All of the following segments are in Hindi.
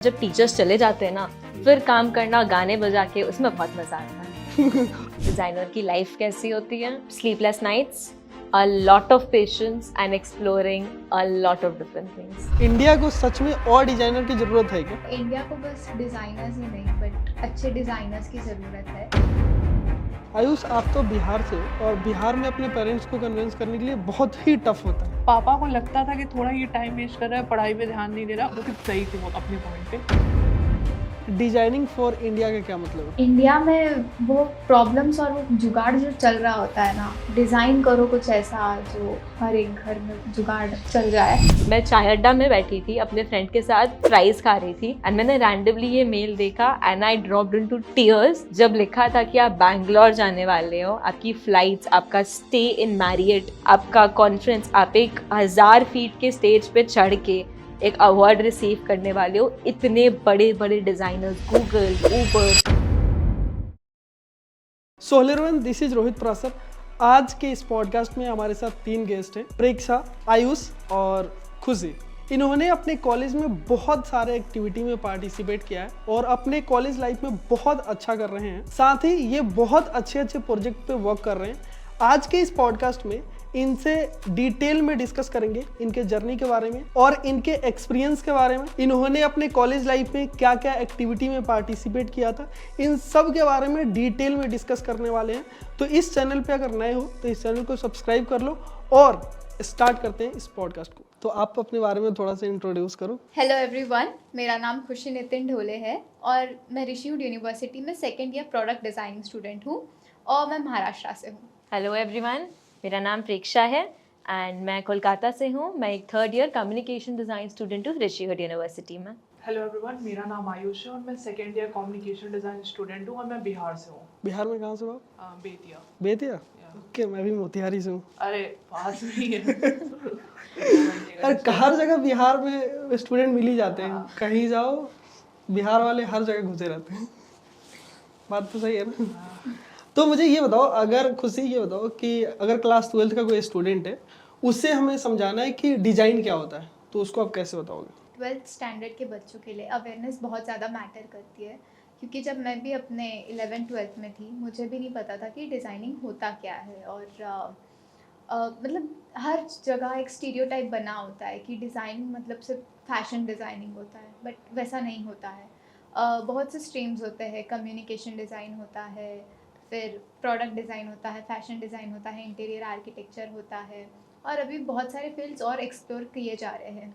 जब टीचर्स चले जाते हैं ना, फिर काम करना गाने बजा के, उसमें बहुत मजा आता है। डिजाइनर की लाइफ कैसी होती है? Sleepless nights, a lot of patience and exploring a lot of different things. India को सच में और डिजाइनर की जरूरत है क्या? इंडिया को बस डिज़ाइनर्स ही नहीं बट अच्छे डिज़ाइनर्स की ज़रूरत है। आयुष, आप तो बिहार से हो और बिहार में अपने पेरेंट्स को कन्विंस करने के लिए बहुत ही टफ होता है। पापा को लगता था कि थोड़ा ये टाइम वेस्ट कर रहा है, पढ़ाई पे ध्यान नहीं दे रहा, वो सही थे वो अपने पॉइंट पे। डिजाइनिंग फॉर इंडिया का क्या मतलब है? इंडिया में वो प्रॉब्लम्स और वो जुगाड़ जो चल रहा होता है ना, डिज़ाइन करो कुछ ऐसा जो हर एक घर में जुगाड़ चल जाए। मैं चाय अड्डा में बैठी थी अपने फ्रेंड के साथ, फ्राइज खा रही थी एंड मैंने रैंडमली ये मेल देखा and I dropped into tears जब लिखा था कि आप बैंगलोर जाने वाले हो, आपकी फ्लाइट्स, आपका स्टे इन मैरियट, आपका कॉन्फ्रेंस, आप 1000 फीट के स्टेज पे चढ़ के एक अवार्ड रिसीव करने वाले हो। इतने बड़े बड़े designers, Google, Uber. So hello everyone, this is Rohit Prasar. आज के इस पॉडकास्ट में हमारे साथ 3 गेस्ट हैं, प्रेक्षा, आयुष और खुशी। इन्होंने अपने कॉलेज में बहुत सारे एक्टिविटी में पार्टिसिपेट किया है और अपने कॉलेज लाइफ में बहुत अच्छा कर रहे हैं। साथ ही ये बहुत अच्छे प्रोजेक्ट पे वर्क कर रहे हैं। आज के इस पॉडकास्ट में इनसे डिटेल में डिस्कस करेंगे इनके जर्नी के बारे में और इनके एक्सपीरियंस के बारे में। इन्होंने अपने कॉलेज लाइफ में क्या क्या एक्टिविटी में पार्टिसिपेट किया था, इन सब के बारे में डिटेल में डिस्कस करने वाले हैं। तो इस चैनल पे अगर नए हो तो इस चैनल को सब्सक्राइब कर लो और स्टार्ट करते हैं इस पॉडकास्ट को। तो आप अपने बारे में थोड़ा सा इंट्रोड्यूस करो। हेलो एवरीवन, मेरा नाम खुशी नितिन ढोले है और मैं ऋषिवुड यूनिवर्सिटी में second year product designing student हूँ और मैं महाराष्ट्र से हूँ। हेलो एवरीवन, मेरा नाम प्रेक्षा है एंड मैं कोलकाता से हूँ। मैं एक 3rd year communication design student हूँ ऋषिवुड यूनिवर्सिटी में। हेलो एवरीवन, मेरा नाम आयुष है और मैं second year communication design student हूँ और मैं बिहार से हूँ। बिहार में कहाँ से हो आप? बेतिया। बेतिया? ओके, मैं भी मोतिहारी से हूँ। अरे पास में ही है। अरे हर जगह बिहार में स्टूडेंट मिल ही जाते हैं। कहीं जाओ बिहार वाले हर जगह घुसे रहते हैं। बात तो सही है ना? तो मुझे ये बताओ, अगर खुशी ये बताओ कि अगर क्लास 12th का कोई स्टूडेंट है, उसे हमें समझाना है कि डिजाइन क्या होता है, तो उसको आप कैसे बताओगे? 12th स्टैंडर्ड के बच्चों के लिए अवेयरनेस बहुत ज़्यादा मैटर करती है, क्योंकि जब मैं भी अपने 11th-12th में थी, मुझे भी नहीं पता था कि डिज़ाइनिंग होता क्या है। और मतलब हर जगह एक स्टीरियोटाइप बना होता है कि डिज़ाइनिंग मतलब सिर्फ फैशन डिज़ाइनिंग होता है, बट वैसा नहीं होता है। बहुत से स्ट्रीम्स होते हैं, कम्युनिकेशन डिज़ाइन होता है, फिर प्रोडक्ट डिज़ाइन होता है, फैशन डिज़ाइन होता है, इंटीरियर आर्किटेक्चर होता है और अभी बहुत सारे फील्ड्स और एक्सप्लोर किए जा रहे हैं।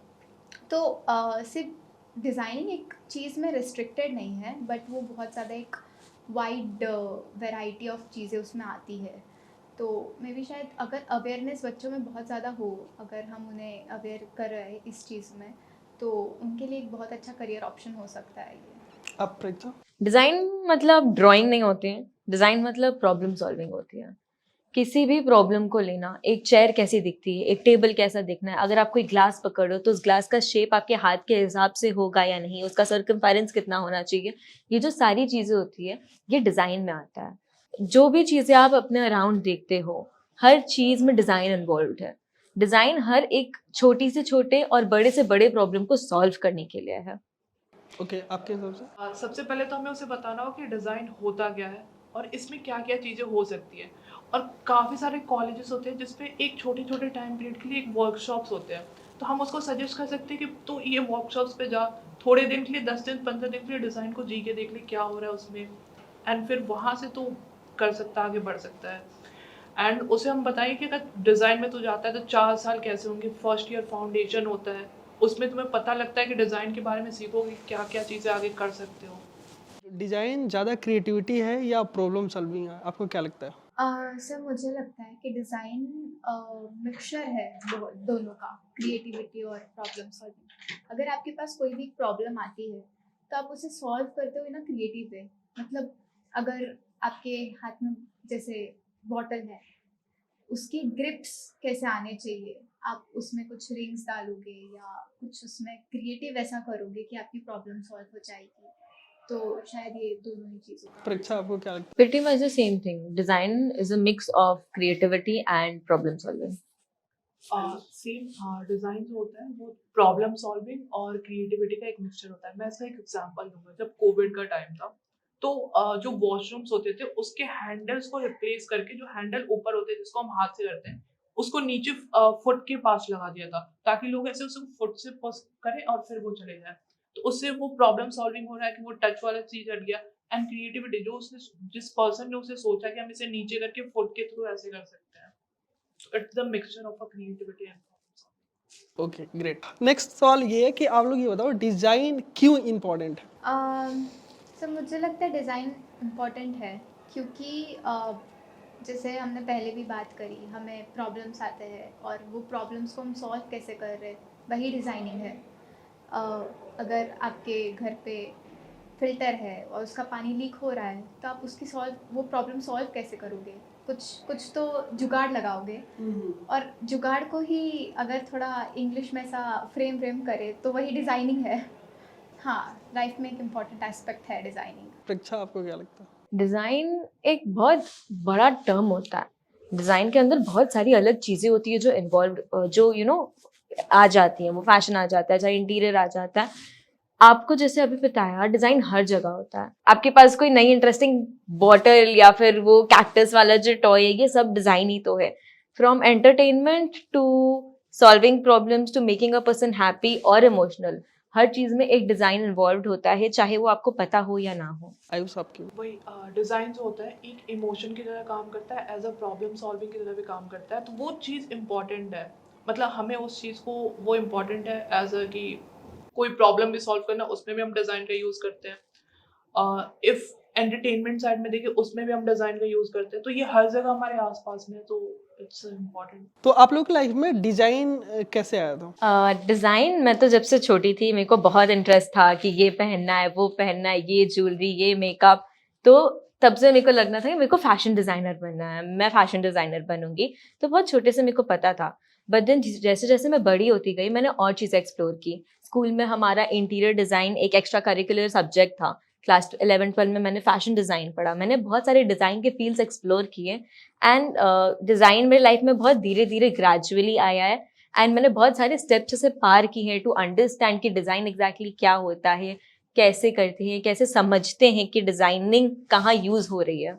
तो सिर्फ डिज़ाइनिंग एक चीज़ में रिस्ट्रिक्टेड नहीं है, बट वो बहुत ज़्यादा एक वाइड वैरायटी ऑफ चीज़ें उसमें आती है। तो मे बी शायद अगर अवेयरनेस बच्चों में बहुत ज़्यादा हो, अगर हम उन्हें अवेयर कर रहे हैं इस चीज़ में, तो उनके लिए एक बहुत अच्छा करियर ऑप्शन हो सकता है ये। अब प्रेक्षा? डिज़ाइन मतलब ड्राइंग नहीं होती है, डिज़ाइन मतलब प्रॉब्लम सॉल्विंग होती है। किसी भी प्रॉब्लम को लेना, एक चेयर कैसी दिखती है, एक टेबल कैसा दिखना है, अगर आप कोई ग्लास पकड़ो तो उस ग्लास का शेप आपके हाथ के हिसाब से होगा या नहीं, उसका सर्कमफेरेंस कितना होना चाहिए, ये जो सारी चीज़ें होती है ये डिज़ाइन में आता है। जो भी चीज़ें आप अपने अराउंड देखते हो, हर चीज़ में डिज़ाइन इन्वॉल्व है। डिज़ाइन हर एक छोटी से छोटे और बड़े से बड़े प्रॉब्लम को सॉल्व करने के लिए है। ओके, आपके हिसाब से? सबसे पहले तो हमें उसे बताना हो कि डिज़ाइन होता क्या है और इसमें क्या क्या चीज़ें हो सकती है। और काफ़ी सारे कॉलेजेस होते हैं जिसपे एक छोटे छोटे टाइम पीरियड के लिए एक वर्कशॉप्स होते हैं, तो हम उसको सजेस्ट कर सकते हैं कि तो ये वर्कशॉप्स पे जा, थोड़े दिन के लिए, 10 दिन 15 दिन के लिए डिज़ाइन को जी के देख ले क्या हो रहा है उसमें, एंड फिर वहाँ से तो कर सकता है, आगे बढ़ सकता है। एंड उसे हम बताएं कि अगर डिज़ाइन में तो जाता है तो 4 साल कैसे होंगे। फर्स्ट ईयर फाउंडेशन होता है, उसमें तुम्हें पता लगता है कि डिज़ाइन के बारे में सीखोगे क्या क्या चीज़ें आगे कर सकते हो। डिजाइन ज़्यादा क्रिएटिविटी है या प्रॉब्लम सॉल्विंग है, आपको क्या लगता है? सर मुझे लगता है कि डिज़ाइन मिक्सचर है दोनों का, क्रिएटिविटी और प्रॉब्लम सॉल्विंग। अगर आपके पास कोई भी प्रॉब्लम आती है तो आप उसे सॉल्व करते हो इन अ क्रिएटिव वे। मतलब अगर आपके हाथ में जैसे बॉटल है, उसकी ग्रिप्स कैसे आने चाहिए, आप उसमें कुछ रिंग्स डालोगे या कुछ उसमें क्रिएटिव ऐसा करोगे कि आपकी प्रॉब्लम सॉल्व हो जाएगी। तो शायद ये दोनों ही चीज़ों का। परीक्षा, आपको क्या लगता Pretty much the same thing. Design is a mix of creativity and problem solving. Same design जो होता है वो प्रॉब्लम सॉल्विंग और क्रिएटिविटी का एक मिक्सचर होता है। मैं इसका एक एग्जांपल दूंगा। जब कोविड का टाइम था तो जो वॉशरूम्स होते थे उसके हैंडल्स को रिप्लेस करके, जो हैंडल ऊपर होते हैं जिसको हम हाथ से करते हैं, उसको नीचे फुट के पास लगा दिया था ताकि लोग ऐसे उसको फुट से पुश करें और फिर वो चले जाए। तो उससे वो प्रॉब्लम सॉल्विंग हो रहा है कि वो टच वाला चीज हट गया। एंड क्रिएटिविटी, जो उसने, जिस पर्सन ने उसे सोचा कि हम इसे नीचे करके फुट के थ्रू ऐसे कर सकते हैं, it's the mixture of a creativity and problem solving. Okay, great. Next सवाल ये है कि आप लोग ये बताओ डिज़ाइन क्यों इम्पोर्टेंट है? तो मुझे लगता है डिज़ाइन इम्पॉर्टेंट है क्योंकि जैसे हमने पहले भी बात करी, हमें प्रॉब्लम्स आते हैं और वो प्रॉब्लम्स को हम सॉल्व कैसे कर रहे हैं, वही डिज़ाइनिंग है। अगर आपके घर पे फ़िल्टर है और उसका पानी लीक हो रहा है तो आप उसकी वो प्रॉब्लम सॉल्व कैसे करोगे? कुछ तो जुगाड़ लगाओगे। और जुगाड़ को ही अगर थोड़ा इंग्लिश में ऐसा फ्रेम करे तो वही डिज़ाइनिंग है। हाँ, लाइफ में एक इम्पॉर्टेंट एस्पेक्ट है डिज़ाइनिंग। परीक्षा, आपको क्या लगता है? डिज़ाइन एक बहुत बड़ा टर्म होता है। डिज़ाइन के अंदर बहुत सारी अलग चीज़ें होती है जो इन्वॉल्व, जो आ जाती हैं। वो फैशन आ जाता है, चाहे इंटीरियर आ जाता है। आपको जैसे अभी बताया, डिज़ाइन हर जगह होता है। आपके पास कोई नई इंटरेस्टिंग बॉटल या फिर वो कैक्टस वाला जो टॉय है, ये सब डिज़ाइन ही तो है। From entertainment to solving problems to making a person happy और इमोशनल, हर चीज़ में एक डिज़ाइन इन्वॉल्व होता है, चाहे वो आपको पता हो या ना हो। आयुष, आपकी? वही डिज़ाइन जो होता है एक इमोशन की तरह काम करता है, एज अ प्रॉब्लम सॉल्विंग की तरह भी काम करता है। तो वो चीज़ इम्पॉर्टेंट है, मतलब हमें उस चीज़ को, वो इम्पॉर्टेंट है एज अ कि कोई प्रॉब्लम भी सॉल्व करना, उसमें भी हम डिज़ाइन का यूज़ करते हैं। इफ़ एंटरटेनमेंट साइड में देखें, उसमें भी हम डिज़ाइन का यूज़ करते हैं। तो ये हर जगह हमारे आसपास में है, तो इट्स इम्पॉर्टेंट। तो आप लोग की लाइफ में डिज़ाइन कैसे आया था? डिज़ाइन, मैं तो जब से छोटी थी मेरे को बहुत इंटरेस्ट था कि ये पहनना है, वो पहनना है, ये ज्वेलरी, ये मेकअप। तो तब से मेरे को लगना था कि मेरे को फैशन डिज़ाइनर बनना है, मैं फैशन डिज़ाइनर बनूंगी। तो बहुत छोटे से मेरे को पता था। बट देन जैसे जैसे मैं बड़ी होती गई, मैंने और चीज़ें एक्सप्लोर की। स्कूल में हमारा इंटीरियर डिज़ाइन एक एक्स्ट्रा करिकुलर सब्जेक्ट था। क्लास 11-12 में मैंने फैशन डिज़ाइन पढ़ा। मैंने बहुत सारे डिज़ाइन के फील्ड्स एक्सप्लोर किए। एंड डिज़ाइन मेरी लाइफ में बहुत धीरे धीरे ग्रेजुअली आया है। एंड मैंने बहुत सारे स्टेप्स से पार की हैं टू अंडरस्टैंड कि डिज़ाइन एग्जैक्टली क्या होता है, कैसे करते हैं, कैसे समझते हैं कि डिज़ाइनिंग कहाँ यूज़ हो रही है।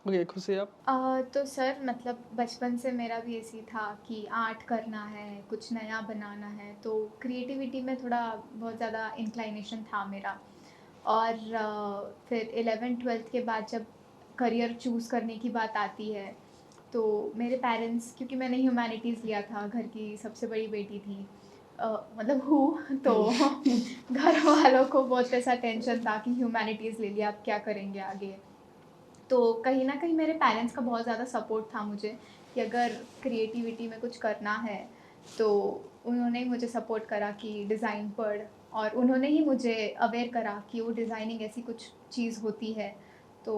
ओके, खुशी, आप? तो सर मतलब बचपन से मेरा भी ऐसी था कि आर्ट करना है, कुछ नया बनाना है, तो क्रिएटिविटी में थोड़ा बहुत ज़्यादा इंक्लाइनेशन था मेरा। और फिर 11th-12th के बाद जब करियर चूज़ करने की बात आती है तो मेरे पेरेंट्स, क्योंकि मैंने ह्यूमैनिटीज़ लिया था, घर की सबसे बड़ी बेटी थी, मतलब तो घर वालों को बहुत ऐसा टेंशन था कि ह्यूमैनिटीज़ ले लिया, अब क्या करेंगे आगे। तो कहीं ना कहीं मेरे पेरेंट्स का बहुत ज़्यादा सपोर्ट था मुझे कि अगर क्रिएटिविटी में कुछ करना है तो उन्होंने ही मुझे सपोर्ट करा कि डिज़ाइन पढ़, और उन्होंने ही मुझे अवेयर करा कि वो डिज़ाइनिंग ऐसी कुछ चीज़ होती है। तो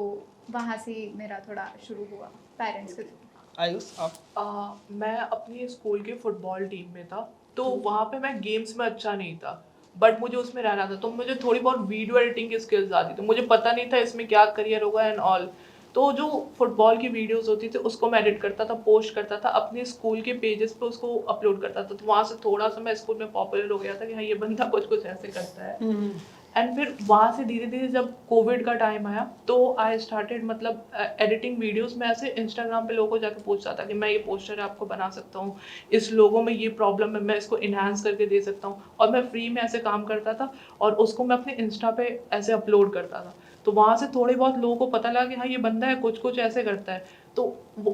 वहाँ से मेरा थोड़ा शुरू हुआ पेरेंट्स के थ्रू। आयुष, आप? मैं अपनी स्कूल के फुटबॉल टीम में था, तो वहाँ पे मैं गेम्स में अच्छा नहीं था, बट मुझे उसमें रहना था। तो मुझे थोड़ी बहुत वीडियो एडिटिंग की स्किल्स आती थी। मुझे पता नहीं था इसमें क्या करियर होगा एंड ऑल। तो जो फुटबॉल की वीडियोस होती थी उसको मैं एडिट करता था, पोस्ट करता था अपने स्कूल के पेजेस पे, उसको अपलोड करता था। तो वहाँ से थोड़ा सा मैं स्कूल में पॉपुलर हो गया था कि हाँ, ये बंदा कुछ कुछ ऐसे करता है। एंड फिर वहाँ से धीरे धीरे जब कोविड का टाइम आया तो आई स्टार्टेड, मतलब एडिटिंग वीडियोस में ऐसे इंस्टाग्राम पे लोगों को जाके पूछता था कि मैं ये पोस्टर आपको बना सकता हूँ, इस लोगों में ये प्रॉब्लम है, मैं इसको इन्हांस करके दे सकता हूँ। और मैं फ्री में ऐसे काम करता था और उसको मैं अपने इंस्टा पे ऐसे अपलोड करता था। तो वहाँ से थोड़े बहुत लोगों को पता लगा कि हाँ, ये बंदा है, कुछ कुछ ऐसे करता है। तो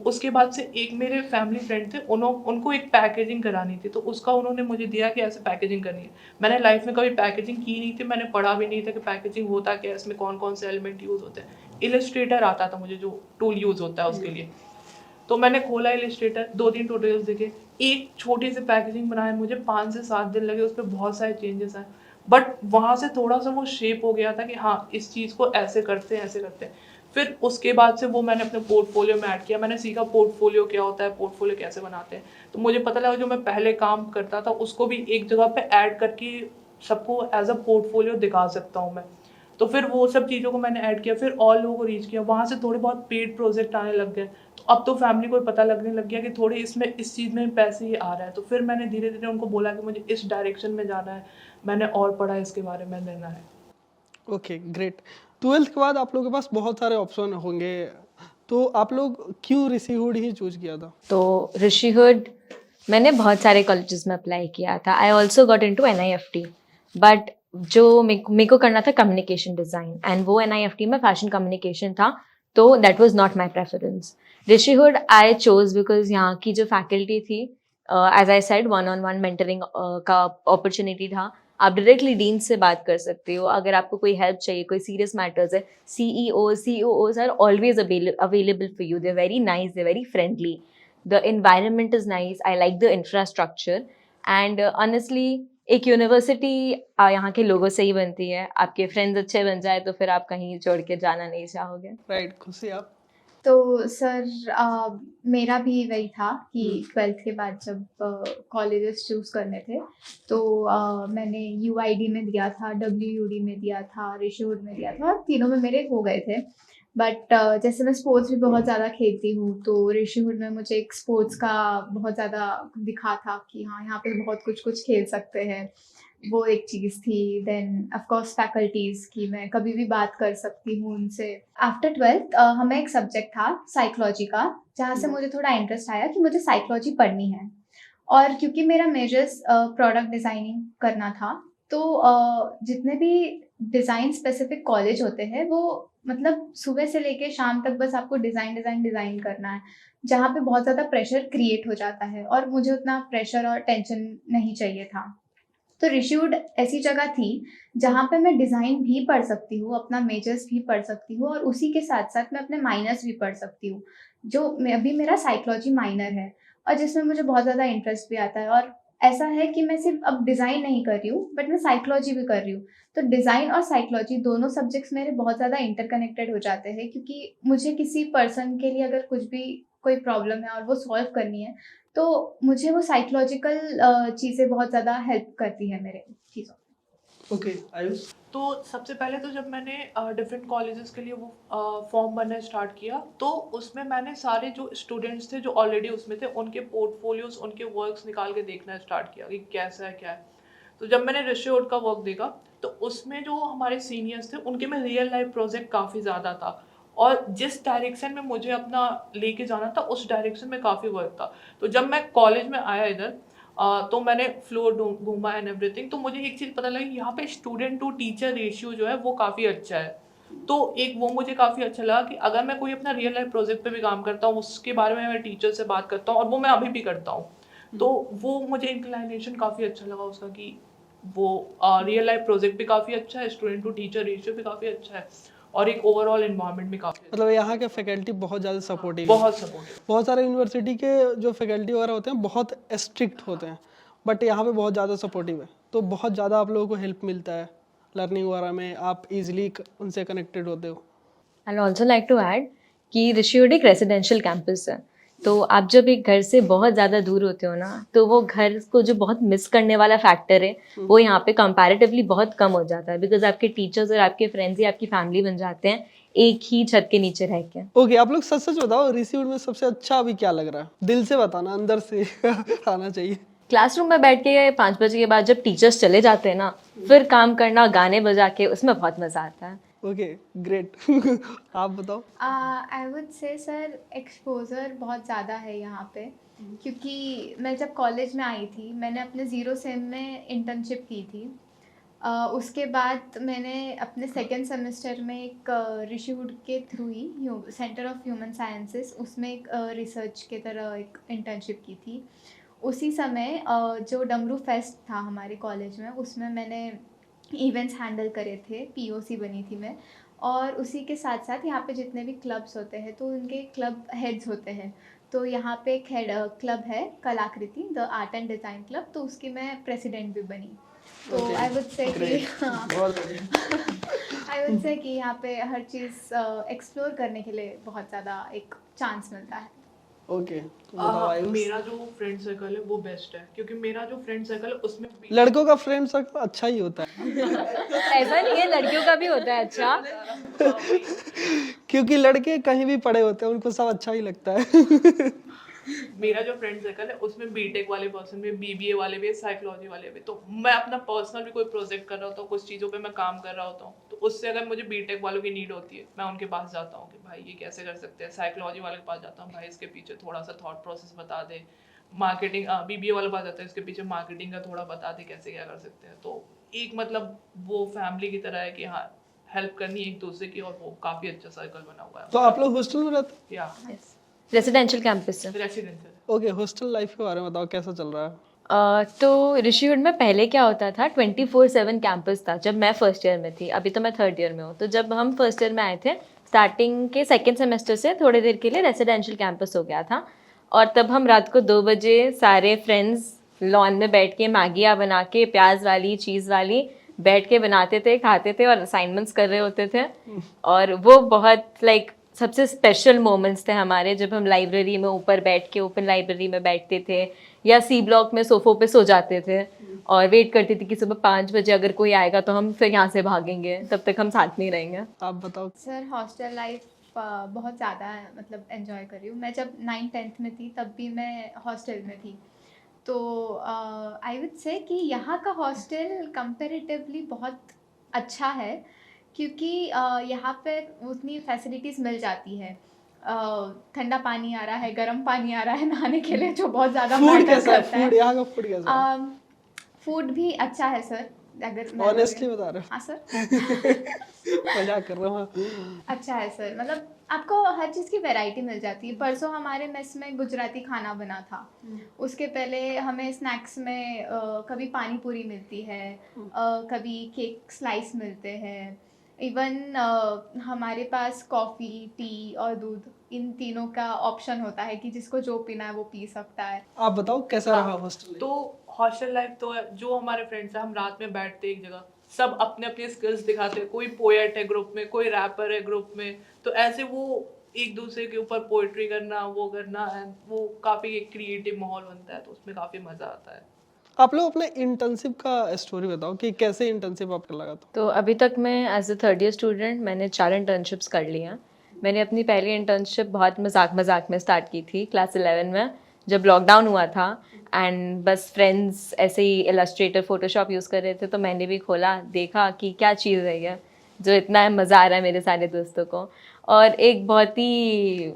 उसके बाद से एक मेरे फैमिली फ्रेंड थे, उनको एक पैकेजिंग करानी थी, तो उसका उन्होंने मुझे दिया कि ऐसे पैकेजिंग करनी है। मैंने लाइफ में कभी पैकेजिंग की नहीं थी, मैंने पढ़ा भी नहीं था कि पैकेजिंग होता क्या है, इसमें कौन कौन से एलिमेंट यूज़ होते हैं। इलस्ट्रेटर आता था मुझे, जो टूल यूज़ होता है उसके लिए। तो मैंने खोला इलस्ट्रेटर, 2-3 ट्यूटोरियल्स देखे, एक छोटी सी पैकेजिंग बनाए, मुझे 5 से 7 दिन लगे, उस पर बहुत सारे चेंजेस आए। बट वहाँ से थोड़ा सा वो शेप हो गया था कि हाँ, इस चीज़ को ऐसे करते हैं, ऐसे करते हैं। फिर उसके बाद से वो मैंने अपने पोर्टफोलियो में ऐड किया। मैंने सीखा पोर्टफोलियो क्या होता है, पोर्टफोलियो कैसे बनाते हैं। तो मुझे पता लगा जो मैं पहले काम करता था उसको भी एक जगह पे ऐड करके सबको एज अ पोर्टफोलियो दिखा सकता हूँ मैं। तो फिर वो सब चीज़ों को मैंने ऐड किया, फिर और लोगों को रीच किया, वहाँ से थोड़े बहुत पेड प्रोजेक्ट आने लग गए। तो अब तो फैमिली को पता लगने लग गया कि थोड़े इसमें इस चीज़ में पैसे ही आ रहा है, तो फिर मैंने धीरे धीरे उनको बोला कि मुझे इस डायरेक्शन में जाना है, मैंने और पढ़ा इसके बारे में लेना है। Okay great. 12th के बाद आप लोगों के पास बहुत सारे ऑप्शन होंगे, तो आप लोग क्यों ऋषिहुड ही चूज किया था? तो ऋषिहुड मैंने बहुत सारे कॉलेजेस में अप्लाई किया था। I also got into NIFT, but जो मेरे को करना था कम्युनिकेशन डिज़ाइन, एंड वो NIFT में फैशन कम्युनिकेशन था, तो that was not my preference. Rishihood I chose because यहाँ की जो फैकल्टी थी, as I said, 1-on-1 mentoring का अपॉर्चुनिटी था। आप डायरेक्टली डीन से बात कर सकते हो अगर आपको कोई हेल्प चाहिए, कोई सीरियस मैटर्स है। CEOs are always available for you, they are very nice, they are very friendly, the environment is nice, I like the infrastructure, and honestly एक यूनिवर्सिटी यहाँ के लोगों से ही बनती है। आपके फ्रेंड्स अच्छे बन जाए तो फिर आप कहीं छोड़ के जाना नहीं चाहोगे। राइट, खुशी आप? तो सर मेरा भी वही था कि 12th के बाद जब कॉलेजेस चूज़ करने थे तो मैंने UID में दिया था, WUD में दिया था, ऋषिहुड में दिया था, तीनों में मेरे हो गए थे। बट जैसे मैं स्पोर्ट्स भी बहुत ज़्यादा खेलती हूँ, तो ऋषिहुड में मुझे एक स्पोर्ट्स का बहुत ज़्यादा दिखा था कि हाँ यहाँ पे बहुत कुछ खेल सकते हैं, वो एक चीज़ थी। देन ऑफ कोर्स फैकल्टीज़ की मैं कभी भी बात कर सकती हूँ उनसे। आफ्टर 12th हमें एक सब्जेक्ट था साइकोलॉजी का, जहाँ से मुझे थोड़ा इंटरेस्ट आया कि मुझे साइकोलॉजी पढ़नी है। और क्योंकि मेरा मेजर्स प्रोडक्ट डिज़ाइनिंग करना था, तो जितने भी डिज़ाइन स्पेसिफिक कॉलेज होते हैं वो मतलब सुबह से लेके शाम तक बस आपको डिज़ाइन करना है, जहाँ पे बहुत ज़्यादा प्रेशर क्रिएट हो जाता है, और मुझे उतना प्रेशर और टेंशन नहीं चाहिए था। तो ऋषिहुड ऐसी जगह थी जहाँ पे मैं डिज़ाइन भी पढ़ सकती हूँ, अपना मेजर्स भी पढ़ सकती हूँ, और उसी के साथ साथ मैं अपने माइनर्स भी पढ़ सकती हूँ, जो अभी मेरा साइकोलॉजी माइनर है, और जिसमें मुझे बहुत ज़्यादा इंटरेस्ट भी आता है। और ऐसा है कि मैं सिर्फ अब डिज़ाइन नहीं कर रही हूँ, बट मैं साइकोलॉजी भी कर रही हूँ। तो डिज़ाइन और साइकोलॉजी दोनों सब्जेक्ट्स मेरे बहुत ज़्यादा इंटरकनेक्टेड हो जाते हैं, क्योंकि मुझे किसी पर्सन के लिए अगर कुछ भी कोई प्रॉब्लम है और वो सॉल्व करनी है, तो मुझे वो साइकोलॉजिकल चीज़ें बहुत ज़्यादा हेल्प करती है मेरे चीज़ों में। ओके आयुष? तो सबसे पहले तो जब मैंने डिफरेंट कॉलेजेस के लिए वो फॉर्म भरना स्टार्ट किया, तो उसमें मैंने सारे जो स्टूडेंट्स थे जो ऑलरेडी उसमें थे, उनके पोर्टफोलियोज, उनके वर्क्स निकाल के देखना स्टार्ट किया कि कैसा है क्या है। तो जब मैंने ऋषिहुड का वर्क देखा, तो उसमें जो हमारे सीनियर्स थे उनके में रियल लाइफ प्रोजेक्ट काफ़ी ज़्यादा था, और जिस डायरेक्शन में मुझे अपना लेके जाना था उस डायरेक्शन में काफ़ी वर्क था। तो जब मैं कॉलेज में आया इधर, तो मैंने फ्लोर घूमा एंड एवरीथिंग, तो मुझे एक चीज़ पता लगी, यहाँ पे स्टूडेंट टू टीचर रेशियो जो है वो काफ़ी अच्छा है। तो एक वो मुझे काफ़ी अच्छा लगा कि अगर मैं कोई अपना रियल लाइफ प्रोजेक्ट पे भी काम करता हूँ, उसके बारे में मैं टीचर से बात करता हूँ, और वो मैं अभी भी करता हूँ, तो वो मुझे इंक्लाइनेशन काफ़ी अच्छा लगा उसका, कि वो रियल लाइफ प्रोजेक्ट भी काफ़ी अच्छा है, स्टूडेंट टू टीचर रेशियो भी काफ़ी अच्छा है, और एक ओवरऑल एनवायरनमेंट भी काफ़ी मतलब यहाँ के फैकल्टी बहुत ज़्यादा सपोर्टिव, बहुत सपोर्टिव। बहुत सारे यूनिवर्सिटी के जो फैकल्टी वगैरह होते हैं बहुत स्ट्रिक्ट होते हैं, बट यहाँ पे बहुत ज़्यादा सपोर्टिव है, तो बहुत ज़्यादा आप लोगों को हेल्प मिलता है लर्निंग वगैरह में, आप इजीली उनसे कनेक्टेड होते हो। I also like to add कि ऋषिहुड एक रेजिडेंशियल कैंपस है, तो आप जब एक घर से बहुत ज़्यादा दूर होते हो ना, तो वो घर को जो बहुत मिस करने वाला फैक्टर है वो यहाँ पे कंपैरेटिवली बहुत कम हो जाता है, बिकॉज आपके टीचर्स और आपके फ्रेंड्स ही आपकी फैमिली बन जाते हैं एक ही छत के नीचे रह के। ओके, आप लोग सच सच बताओ, ऋषिहुड में सबसे अच्छा अभी क्या लग रहा है? दिल से बताना, अंदर से आना चाहिए। क्लासरूम में बैठ के 5 बजे के बाद जब टीचर्स चले जाते हैं ना, फिर काम करना गाने बजा के, उसमें बहुत मज़ा आता है। Okay great. आप बताओ। I would say sir exposure बहुत ज़्यादा है यहाँ पे, क्योंकि मैं जब कॉलेज में आई थी मैंने अपने 0 सेम में इंटर्नशिप की थी। उसके बाद मैंने अपने सेकेंड सेमेस्टर में एक ऋषिहुड के through he centre of human sciences, उसमें एक रिसर्च के तरह एक इंटर्नशिप की थी। उसी समय जो डमरू फेस्ट था हमारे कॉलेज में, उसमें मैंने इवेंट्स हैंडल करे थे, POC बनी थी मैं। और उसी के साथ साथ यहाँ पे जितने भी क्लब्स होते हैं तो उनके क्लब हेड्स होते हैं, तो यहाँ पे एक हेड क्लब है कलाकृति, the art and design club, तो उसकी मैं प्रेसिडेंट भी बनी। तो आई वुड से कि आई वुड से कि यहाँ पे हर चीज़ एक्सप्लोर करने के लिए बहुत ज़्यादा एक चांस मिलता है। ओके, तो बताओ आयुष। मेरा जो फ्रेंड सर्कल है वो बेस्ट है, क्योंकि मेरा जो फ्रेंड सर्कल है उसमें लड़कों का फ्रेंड सर्कल अच्छा ही होता है ऐसा नहीं है, लड़कियों का भी होता है अच्छा। क्योंकि लड़के कहीं भी पड़े होते हैं उनको सब अच्छा ही लगता है मेरा जो फ्रेंड सर्कल है उसमें बीटेक वाले पर्सन भी, बीबीए वाले भी, साइकोलॉजी वाले भी। तो मैं अपना पर्सनल भी कोई प्रोजेक्ट कर रहा होता हूँ, कुछ चीज़ों पे मैं काम कर रहा होता हूँ, तो उससे अगर मुझे बीटेक वालों की नीड होती है मैं उनके पास जाता हूँ कि भाई ये कैसे कर सकते हैं। साइकोलॉजी वाले के पास जाता हूँ, भाई इसके पीछे थोड़ा सा थॉट प्रोसेस बता दे। मार्केटिंग, बीबीए वाले पास जाता है, इसके पीछे मार्केटिंग का थोड़ा बता दे कैसे क्या कर सकते हैं। तो एक मतलब वो फैमिली की तरह है कि हाँ, हेल्प करनी एक दूसरे की, और वो काफ़ी अच्छा सर्कल बना हुआ है। तो आप लोग हॉस्टल में रहते या रेसिडेंशियल कैंपस से। रेसिडेंशियल। हो? ओके, हॉस्टल लाइफ के बारे में बताओ, कैसा चल रहा है? तो ऋषिवुड में पहले क्या होता था, 24/7 कैंपस था जब मैं फर्स्ट ईयर में थी। अभी तो मैं थर्ड ईयर में हूँ। तो जब हम फर्स्ट ईयर में आए थे, स्टार्टिंग के सेकेंड सेमेस्टर से थोड़ी देर के लिए रेसिडेंशियल कैंपस हो गया था। और तब हम रात को 2 बजे सारे फ्रेंड्स लॉन में बैठ के मैगियाँ बना के, प्याज वाली, चीज़ वाली, बैठ के बनाते थे, खाते थे और असाइनमेंट्स कर रहे होते थे। और वो बहुत सबसे स्पेशल मोमेंट्स थे हमारे, जब हम लाइब्रेरी में ऊपर बैठ के, ओपन लाइब्रेरी में बैठते थे, या सी ब्लॉक में सोफों पे सो जाते थे और वेट करते थे कि सुबह 5 बजे अगर कोई आएगा तो हम फिर यहाँ से भागेंगे, तब तक हम साथ में ही रहेंगे। आप बताओ। सर हॉस्टल लाइफ बहुत ज़्यादा मतलब एंजॉय कर रही हूँ। मैं जब 9th-10th में थी तब भी मैं हॉस्टल में थी। तो आई वुड से कि यहाँ का हॉस्टल कंपैरेटिवली बहुत अच्छा है, क्योंकि यहाँ पे उतनी फैसिलिटीज़ मिल जाती है। ठंडा पानी आ रहा है, गर्म पानी आ रहा है नहाने के लिए, जो बहुत ज़्यादा फूड मैटर कैसा है? करता है। फूड यहाँ का फूड कैसा है? फूड भी अच्छा है सर, अगर मैं ऑनेस्टली बता रहे हाँ सर हो? मजाक कर रहा हूँ। अच्छा है सर, मतलब आपको हर चीज़ की वैरायटी मिल जाती है। परसों हमारे मेस में गुजराती खाना बना था। उसके पहले हमें स्नैक्स में कभी पानी पूरी मिलती है, कभी केक स्लाइस मिलते हैं। इवन हमारे पास कॉफ़ी, टी और दूध, इन तीनों का ऑप्शन होता है कि जिसको जो पीना है वो पी सकता है। आप बताओ कैसा हाँ, रहा हॉस्टल? तो हॉस्टल लाइफ तो है, जो हमारे फ्रेंड्स हैं हम रात में बैठते एक जगह, सब अपने अपने स्किल्स दिखाते हैं। कोई पोएट है ग्रुप में, कोई रैपर है ग्रुप में, तो ऐसे वो एक दूसरे के ऊपर पोएट्री करना, वो करना है, वो काफ़ी एक क्रिएटिव माहौल बनता है, तो उसमें काफ़ी मज़ा आता है। आप लोग अपने इंटर्नशिप का स्टोरी बताओ कि कैसे इंटर्नशिप आपका लगा था? तो अभी तक मैं as a third year student मैंने 4 इंटर्नशिप्स कर ली हैं। मैंने अपनी पहली इंटर्नशिप बहुत मजाक में स्टार्ट की थी क्लास 11 में, जब लॉकडाउन हुआ था। एंड बस फ्रेंड्स ऐसे ही इलस्ट्रेटर, फोटोशॉप यूज़ कर रहे थे, तो मैंने भी खोला, देखा कि क्या चीज़ है ये जो इतना मज़ा आ रहा है मेरे सारे दोस्तों को। और एक बहुत ही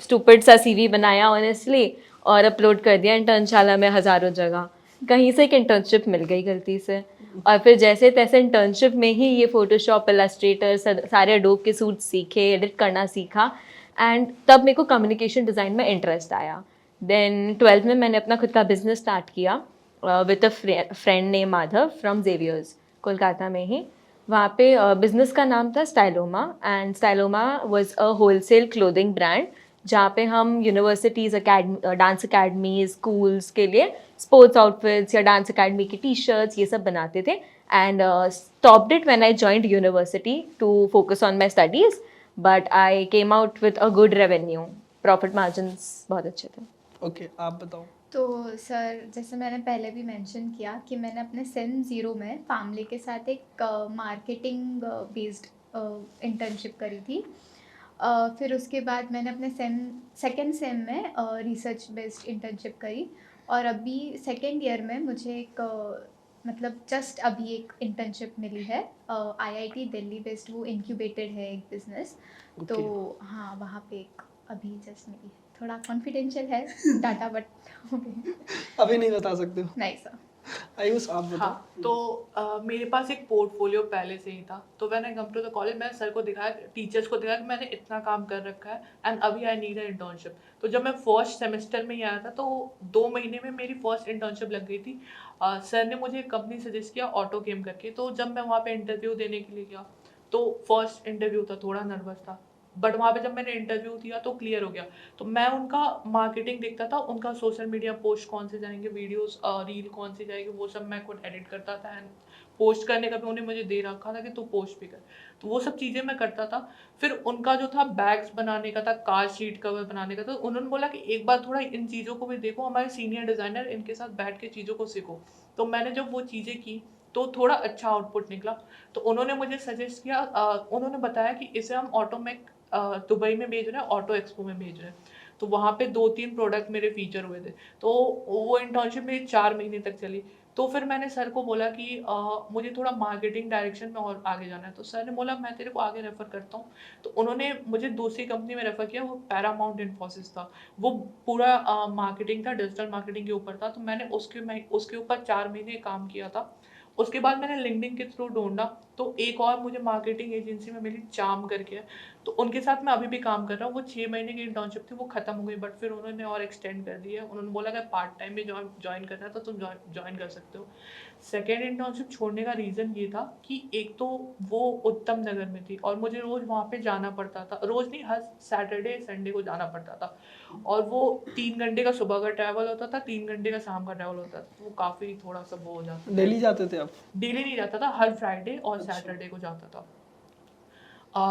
स्टूपिड सा सीवी बनाया ऑनेस्टली, और अपलोड कर दिया इंटर्नशाला में हज़ारों जगह। कहीं से एक इंटर्नशिप मिल गई गलती से, और फिर जैसे तैसे इंटर्नशिप में ही ये फोटोशॉप, इलस्ट्रेटर, सारे एडोब के सूट सीखे, एडिट करना सीखा। एंड तब मेरे को कम्युनिकेशन डिज़ाइन में इंटरेस्ट आया। देन 12th में मैंने अपना खुद का बिजनेस स्टार्ट किया with a friend name Madhav from Xavier's, Kolkata में ही। वहाँ पे बिजनेस का नाम था Styloma, and Styloma was a wholesale clothing brand, जहाँ पे हम यूनिवर्सिटीज़, डांस अकेडमीज, स्कूल्स के लिए स्पोर्ट्स आउटफिट्स या डांस अकेडमी की टी शर्ट्स ये सब बनाते थे। And stopped it when I joined university to focus on my studies, but I came out with a good revenue, profit margins बहुत अच्छे थे। ओके, आप बताओ। तो सर जैसे मैंने पहले भी मेंशन किया कि मैंने अपने सेम ज़ीरो में फैमिली के साथ एक मार्केटिंग बेस्ड इंटर्नशिप करी थी। फिर उसके बाद मैंने अपने सेकेंड सेम में रिसर्च बेस्ड इंटर्नशिप करी, और अभी सेकेंड ईयर में मुझे एक मतलब जस्ट अभी एक इंटर्नशिप मिली है IIT दिल्ली बेस्ड, वो इंक्यूबेटेड है एक बिजनेस। तो हाँ, वहाँ पे एक अभी जस्ट मिली है। थोड़ा कॉन्फिडेंशियल है डाटा, बट अभी नहीं बता सकते हो? नहीं सर। आयुष, आप बताओ। हाँ, तो मेरे पास एक पोर्टफोलियो पहले से ही था, तो मैंने कम टू द कॉलेज, मैंने सर को दिखाया, टीचर्स को दिखाया कि मैंने इतना काम कर रखा है एंड अभी आई नीड अ इंटर्नशिप। तो जब मैं फर्स्ट सेमेस्टर में ही आया था, तो 2 महीने में मेरी फर्स्ट इंटर्नशिप लग गई थी। सर ने मुझे एक कंपनी सजेस्ट किया, ऑटो केम करके। तो जब मैं वहाँ पे इंटरव्यू देने के लिए गया, तो फर्स्ट इंटरव्यू था, थोड़ा नर्वस था, बट वहाँ पे जब मैंने इंटरव्यू दिया तो क्लियर हो गया। तो मैं उनका मार्केटिंग देखता था, उनका सोशल मीडिया पोस्ट कौन से जाएंगे, वीडियोस रील कौन सी जाएगी, वो सब मैं खुद एडिट करता था एंड पोस्ट करने का भी उन्हें मुझे दे रखा था कि तू पोस्ट भी कर, तो वो सब चीज़ें मैं करता था। फिर उनका जो था बैग्स बनाने का था, कार शीट कवर बनाने का था, उन्होंने बोला कि एक बार थोड़ा इन चीज़ों को भी देखो, हमारे सीनियर डिज़ाइनर इनके साथ बैठ के चीज़ों को सीखो। तो मैंने जब वो चीज़ें की तो थोड़ा अच्छा आउटपुट निकला। तो उन्होंने मुझे सजेस्ट किया, उन्होंने बताया कि इसे हम ऑटोमेक दुबई में भेज रहे हैं, ऑटो एक्सपो में भेज रहे हैं। तो वहाँ पे 2-3 प्रोडक्ट मेरे फीचर हुए थे। तो वो इंटर्नशिप मेरी 4 महीने तक चली। तो फिर मैंने सर को बोला कि मुझे थोड़ा मार्केटिंग डायरेक्शन में और आगे जाना है। तो सर ने बोला मैं तेरे को आगे रेफ़र करता हूँ। तो उन्होंने मुझे दूसरी कंपनी में रेफ़र किया, वो पैरामाउंट इन्फोसिस था। वो पूरा मार्केटिंग था, डिजिटल मार्केटिंग के ऊपर था। तो मैंने उसके ऊपर 4 महीने काम किया था। उसके बाद मैंने लिंक्डइन के थ्रू ढूँढा, तो एक और मुझे मार्केटिंग एजेंसी में मिली, चार्म करके है। तो उनके साथ मैं अभी भी काम कर रहा हूँ। वो 6 महीने की इंटर्नशिप थी, वो खत्म हो गई, बट फिर उन्होंने और एक्सटेंड कर दी है। उन्होंने बोला अगर पार्ट टाइम भी जॉइन करना है तो तुम जॉइन कर सकते हो। सेकेंड इंटर्नशिप छोड़ने का रीज़न ये था कि एक तो वो उत्तम नगर में थी और मुझे रोज़ वहाँ पे जाना पड़ता था, रोज़ नहीं, हर सैटरडे संडे को जाना पड़ता था। और वो 3 घंटे का सुबह का ट्रैवल होता था, 3 घंटे का शाम का ट्रैवल होता था। तो वो काफ़ी थोड़ा सा वो हो जाता था। डेली जाते थे आप? डेली नहीं जाता था, हर फ्राइडे और सैटरडे को जाता था।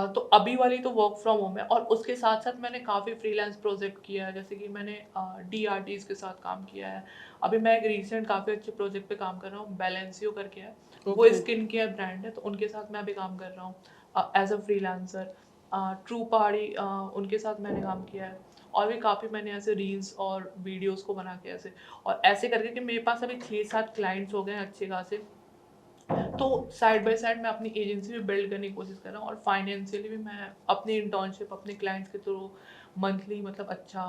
तो अभी वाली तो वर्क फ्रॉम होम है, और उसके साथ साथ मैंने काफ़ी फ्रीलांस प्रोजेक्ट किया है, जैसे कि मैंने DRTs के साथ काम किया है। अभी मैं एक रीसेंट काफ़ी अच्छे प्रोजेक्ट पे काम कर रहा हूँ, बैलेंसियो करके है। वो Okay. स्किन केयर ब्रांड है, तो उनके साथ मैं अभी काम कर रहा हूँ एज अ फ्रीलांसर। ट्रू पहाड़ी, उनके साथ मैंने काम किया है। और भी काफ़ी मैंने ऐसे रील्स और वीडियोस को बना के ऐसे, और ऐसे करके कि मेरे पास अभी 6-7 क्लाइंट्स हो गए हैं अच्छे खासे। तो साइड बाय साइड मैं अपनी एजेंसी भी बिल्ड करने की कोशिश कर रहा हूँ, और फाइनेंशियली भी मैं अपनी इंटर्नशिप अपने क्लाइंट्स के थ्रू मंथली मतलब अच्छा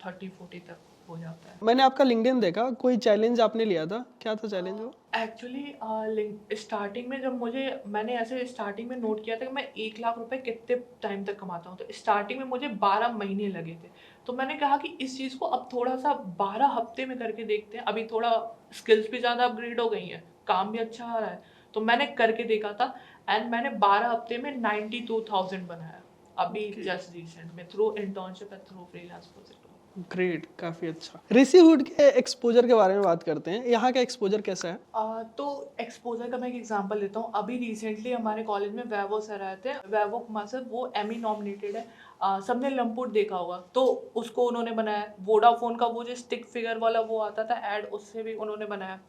30-40 तक हो जाता है। मैंने आपका लिंक्डइन देखा, कोई चैलेंज आपने लिया था, क्या था चैलेंज वो? एक्चुअली स्टार्टिंग में जब मैंने ऐसे स्टार्टिंग में नोट किया था कि मैं 1 लाख रुपए कितने टाइम तक कमाता हूँ, तो स्टार्टिंग में मुझे 12 महीने लगे थे। तो मैंने कहा कि इस चीज़ को अब थोड़ा सा 12 हफ्ते में करके देखते हैं। अभी थोड़ा स्किल्स भी ज़्यादा अपग्रेड हो गई हैं, काम भी अच्छा आ रहा है, तो मैंने करके देखा था, एंड मैंने 12 हफ्ते में 92,000 बनाया अभी जस्ट रिसेंट में, through internship and through freelance project. Great, काफ़ी अच्छा। ऋषि हुड के एक्सपोजर के बारे में बात करते हैं, यहाँ का एक्सपोजर कैसा है? तो एक्सपोजर का मैं एक एग्जांपल देता हूँ। अभी रिसेंटली हमारे कॉलेज में वैभव सर आए थे। वैभव कुमार सर, वो एमी नॉमिनेटेड है। सबने लंपुट देखा होगा, तो उसको उन्होंने बनाया। वोडाफोन का वो जो स्टिक फिगर वाला वो आता था ऐड, उससे भी उन्होंने बनाया।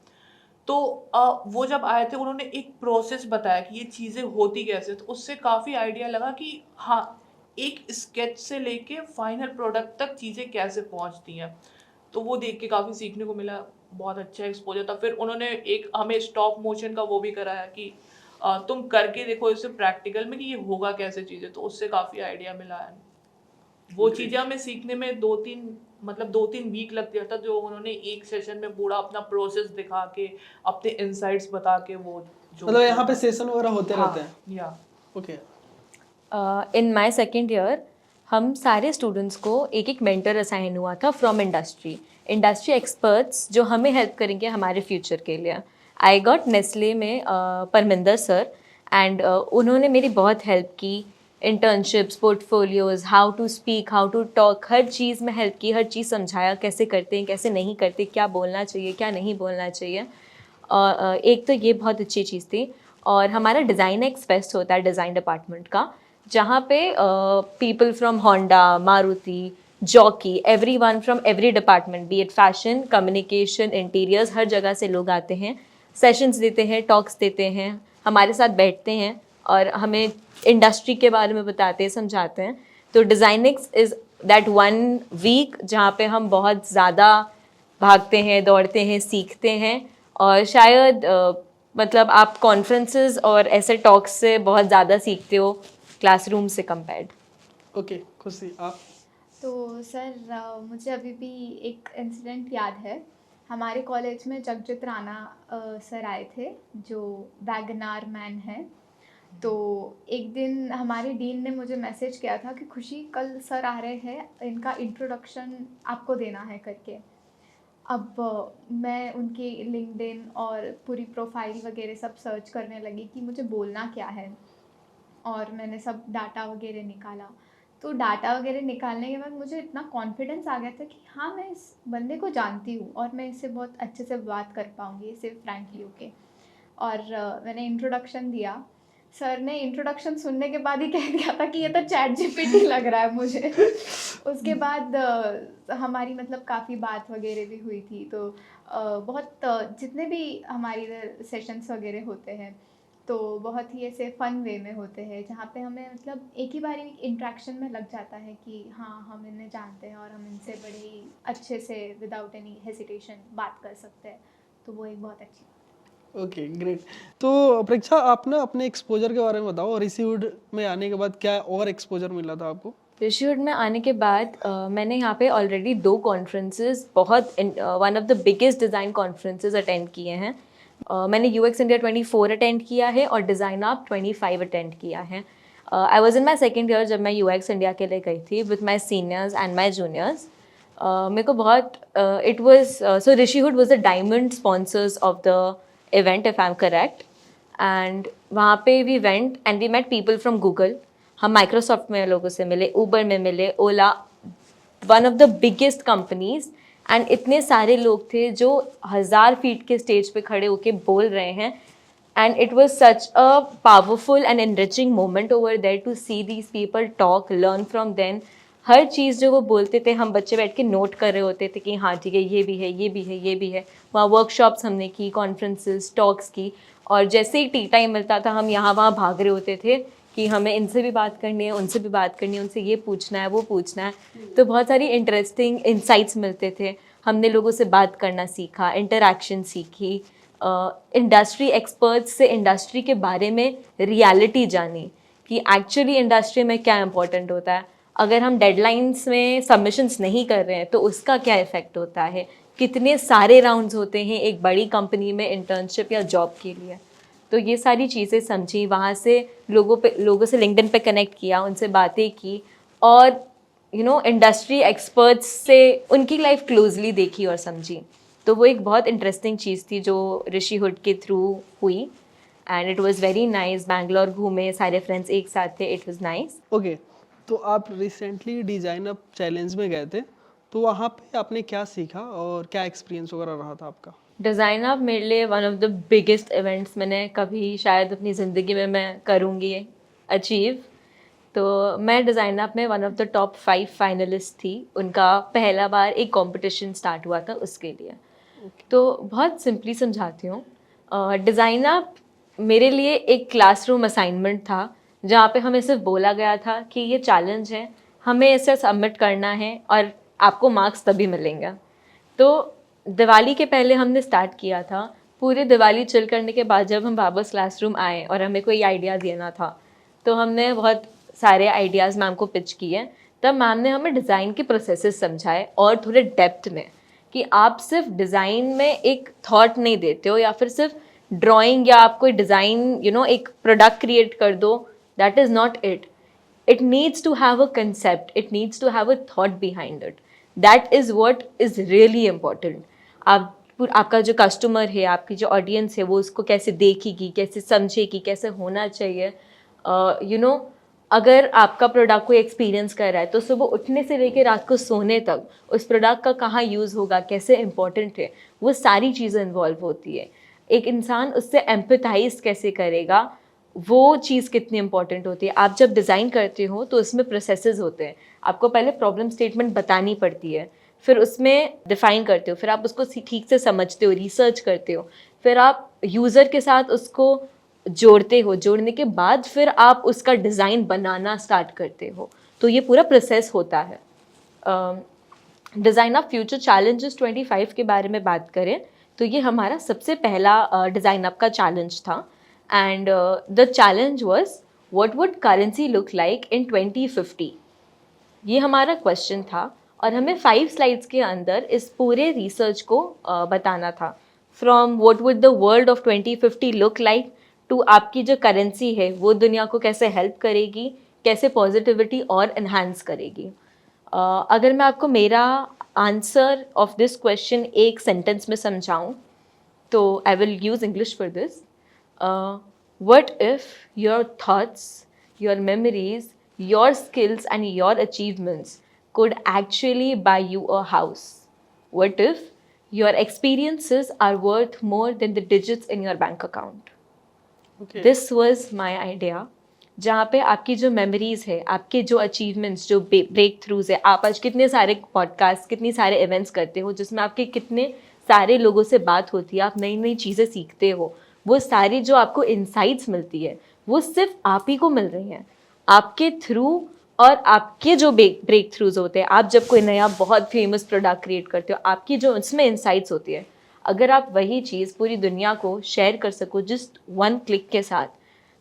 तो वो जब आए थे, उन्होंने एक प्रोसेस बताया कि ये चीज़ें होती कैसे, तो उससे काफ़ी आइडिया लगा कि हाँ, एक स्केच से लेके फाइनल प्रोडक्ट तक चीज़ें कैसे पहुँचती हैं। तो वो देख के काफ़ी सीखने को मिला, बहुत अच्छा एक्सपोजर था। फिर उन्होंने एक हमें स्टॉप मोशन का वो भी कराया कि तुम करके देखो इसे प्रैक्टिकल में कि ये होगा कैसे चीज़ें, तो उससे काफ़ी आइडिया मिला है। वो चीज़ें हमें सीखने में 2-3 वीक लग गया था, जो उन्होंने एक सेशन में पूरा अपना प्रोसेस दिखा के, अपने इनसाइट्स बता के, वो जो मतलब यहाँ पे सेशन वगैरह होते रहते हैं? या okay. In my second year हम सारे स्टूडेंट्स को एक एक मेंटर असाइन हुआ था फ्रॉम इंडस्ट्री एक्सपर्ट्स जो हमें हेल्प करेंगे हमारे फ्यूचर के लिए। आई गॉट नेस्ले में परमिंदर सर, एंड उन्होंने मेरी बहुत हेल्प की। Internships, portfolios, how to speak, how to talk, हर चीज़ में हेल्प की, हर चीज़ समझाया कैसे करते हैं, कैसे नहीं करते, क्या बोलना चाहिए, क्या नहीं बोलना चाहिए। और एक तो ये बहुत अच्छी चीज़ थी। और हमारा डिज़ाइन एक्स फेस्ट होता है डिज़ाइन डिपार्टमेंट का, जहाँ पे people from Honda, Maruti, Jockey, everyone from every department, be it fashion, communication, interiors, हर जगह से लोग आते हैं, सेशंस देते हैं, टॉक्स देते हैं, हमारे साथ बैठते हैं और हमें इंडस्ट्री के बारे में बताते हैं, समझाते हैं। तो डिज़ाइनिक्स इज़ दैट 1 वीक जहाँ पे हम बहुत ज़्यादा भागते हैं, दौड़ते हैं, सीखते हैं। और शायद मतलब आप कॉन्फ्रेंसेस और ऐसे टॉक्स से बहुत ज़्यादा सीखते हो क्लासरूम से कंपेयर्ड। ओके, खुशी आप? तो सर मुझे अभी भी एक इंसिडेंट याद है। हमारे कॉलेज में जगजीत राणा सर आए थे, जो वैगनार मैन है। तो एक दिन हमारे डीन ने मुझे मैसेज किया था कि खुशी, कल सर आ रहे हैं, इनका इंट्रोडक्शन आपको देना है करके। अब मैं उनकी लिंक्डइन और पूरी प्रोफाइल वगैरह सब सर्च करने लगी कि मुझे बोलना क्या है, और मैंने सब डाटा वगैरह निकाला। तो डाटा वगैरह निकालने के बाद मुझे इतना कॉन्फिडेंस आ गया था कि हाँ, मैं इस बंदे को जानती हूँ और मैं इससे बहुत अच्छे से बात कर पाऊँगी, इससे फ्रैंकली होके। और मैंने इंट्रोडक्शन दिया। सर ने इंट्रोडक्शन सुनने के बाद ही कह दिया था कि ये तो चैट जीपीटी लग रहा है मुझे। उसके बाद हमारी मतलब काफ़ी बात वगैरह भी हुई थी। तो बहुत जितने भी हमारी इधर सेशंस वगैरह होते हैं तो बहुत ही ऐसे फ़न वे में होते हैं, जहाँ पे हमें मतलब एक ही बारी इंट्रैक्शन में लग जाता है कि हाँ हम इन्हें जानते हैं और हम इनसे बड़े ही अच्छे से विदाउट एनी हेसिटेशन बात कर सकते हैं। तो वो एक बहुत अच्छी ओके ग्रेट। तो परीक्षा, आप ना अपने एक्सपोजर के बारे में बताओ, ऋषिवुड में आने के बाद क्या और एक्सपोजर मिला था आपको? ऋषिवुड में आने के बाद मैंने यहाँ पे ऑलरेडी 2 कॉन्फ्रेंसेस, बहुत one of the biggest design conferences attend किए हैं। मैंने UX India 24 अटेंड किया है और डिज़ाइन आप 25 अटेंड किया है। I was in my second year जब मैं UX India के लिए गई थी with my seniors and my juniors. मेरे को बहुत it was so Rishihood was the diamond sponsors of the event if I am correct. And वहाँ पे we went and we met people from Google. हम माइक्रोसॉफ्ट में लोगों से मिले, ऊबर में मिले, Ola, one of the biggest companies. And इतने सारे लोग थे जो 1000 फीट के स्टेज पे खड़े होके बोल रहे हैं। And it was such a powerful and enriching moment over there to see these people talk, learn from them. हर चीज़ जो वो बोलते थे हम बच्चे बैठ के नोट कर रहे होते थे कि हाँ ठीक है, ये भी है, ये भी है, ये भी है। वहाँ वर्कशॉप्स हमने की, कॉन्फ्रेंसेस, टॉक्स की, और जैसे ही टी टाइम मिलता था हम यहाँ वहाँ भाग रहे होते थे कि हमें इनसे भी बात करनी है, उनसे भी बात करनी है, उनसे ये पूछना है, वो पूछना है। तो बहुत सारी इंटरेस्टिंग इंसाइट्स मिलते थे। हमने लोगों से बात करना सीखा, इंटरैक्शन सीखी, इंडस्ट्री एक्सपर्ट्स से इंडस्ट्री के बारे में रियलिटी जानी कि एक्चुअली इंडस्ट्री में क्या इंपॉर्टेंट होता है। अगर हम डेडलाइंस में सबमिशंस नहीं कर रहे हैं तो उसका क्या इफ़ेक्ट होता है, कितने सारे राउंड्स होते हैं एक बड़ी कंपनी में इंटर्नशिप या जॉब के लिए। तो ये सारी चीज़ें समझी, वहाँ से लोगों से लिंक्डइन पे कनेक्ट किया, उनसे बातें की, और इंडस्ट्री एक्सपर्ट्स से उनकी लाइफ क्लोजली देखी और समझी। तो वो एक बहुत इंटरेस्टिंग चीज़ थी जो ऋषिवुड के थ्रू हुई। And it was very nice. Bangalore घूमे, सारे फ्रेंड्स एक साथ थे, इट वॉज़ नाइस। ओके, तो आप रिसेंटली डिज़ाइन अप चैलेंज में गए थे, तो वहाँ पे आपने क्या सीखा और क्या एक्सपीरियंस वगैरह रहा था आपका? डिज़ाइन अप मेरे लिए one of the biggest events मैंने कभी शायद अपनी ज़िंदगी में मैं करूँगी अचीव। तो मैं डिज़ाइन अप में one of the top 5 finalist थी। उनका पहला बार एक कंपटीशन स्टार्ट हुआ था उसके लिए। तो बहुत सिंपली समझाती हूँ। डिज़ाइन अप मेरे लिए एक क्लासरूम असाइनमेंट था जहाँ पे हमें सिर्फ बोला गया था कि ये चैलेंज है, हमें इसे सबमिट करना है और आपको मार्क्स तभी मिलेंगे। तो दिवाली के पहले हमने स्टार्ट किया था। पूरे दिवाली चिल करने के बाद जब हम वापस क्लासरूम आए और हमें कोई आइडिया देना था तो हमने बहुत सारे आइडियाज़ मैम को पिच किए। तब मैम ने हमें डिज़ाइन के प्रोसेसेस समझाए और थोड़े डेप्थ में कि आप सिर्फ डिज़ाइन में एक थॉट नहीं देते हो या फिर सिर्फ ड्राइंग या आप कोई डिज़ाइन एक प्रोडक्ट क्रिएट कर दो, that is not it. It needs to have a concept, it needs to have a thought behind it. That is what is really important. आपका जो कस्टमर है, आपकी जो ऑडियंस है, वो उसको कैसे देखेगी, कैसे समझेगी, कैसे होना चाहिए। अगर आपका प्रोडक्ट कोई एक्सपीरियंस कर रहा है तो सुबह उठने से लेकर रात को सोने तक उस प्रोडक्ट का कहाँ यूज़ होगा, कैसे इंपॉर्टेंट है, वो सारी चीज़ें इन्वॉल्व होती है। एक इंसान उससे एम्पैथाइज कैसे करेगा, वो चीज़ कितनी इंपॉर्टेंट होती है। आप जब डिज़ाइन करते हो तो उसमें प्रोसेसेस होते हैं। आपको पहले प्रॉब्लम स्टेटमेंट बतानी पड़ती है, फिर उसमें डिफ़ाइन करते हो, फिर आप उसको ठीक से समझते हो, रिसर्च करते हो, फिर आप यूज़र के साथ उसको जोड़ते हो, जोड़ने के बाद फिर आप उसका डिज़ाइन बनाना स्टार्ट करते हो। तो ये पूरा प्रोसेस होता है। डिज़ाइन ऑफ फ्यूचर चैलेंजेस 25 के बारे में बात करें तो ये हमारा सबसे पहला डिज़ाइन अप का चैलेंज था। And the challenge was, what would currency look like in 2050? ये हमारा क्वेश्चन था और हमें 5 स्लाइड्स के अंदर इस पूरे रिसर्च को बताना था। From what would the world of 2050 look like to आपकी जो करेंसी है वो दुनिया को कैसे हेल्प करेगी, कैसे पॉजिटिविटी और इन्हांस करेगी। अगर मैं आपको मेरा आंसर ऑफ दिस क्वेश्चन एक सेंटेंस में समझाऊँ तो I will use English for this. What if your thoughts, your memories, your skills and your achievements could actually buy you a house? What if your experiences are worth more than the digits in your bank account. Okay. This was my idea. जहाँ पे आपकी जो मेमोरीज है, आपके जो अचीवमेंट्स, जो ब्रेक थ्रूज है, आप आज कितने सारे पॉडकास्ट, कितनी सारे इवेंट्स करते हो जिसमें आपके कितने सारे लोगों से बात होती है, आप नई नई चीज़ें सीखते हो, वो सारी जो आपको इंसाइट्स मिलती है वो सिर्फ आप ही को मिल रही हैं आपके थ्रू। और आपके जो ब्रेक थ्रूज होते हैं, आप जब कोई नया बहुत फेमस प्रोडक्ट क्रिएट करते हो, आपकी जो उसमें इंसाइट्स होती है, अगर आप वही चीज़ पूरी दुनिया को शेयर कर सको जस्ट वन क्लिक के साथ,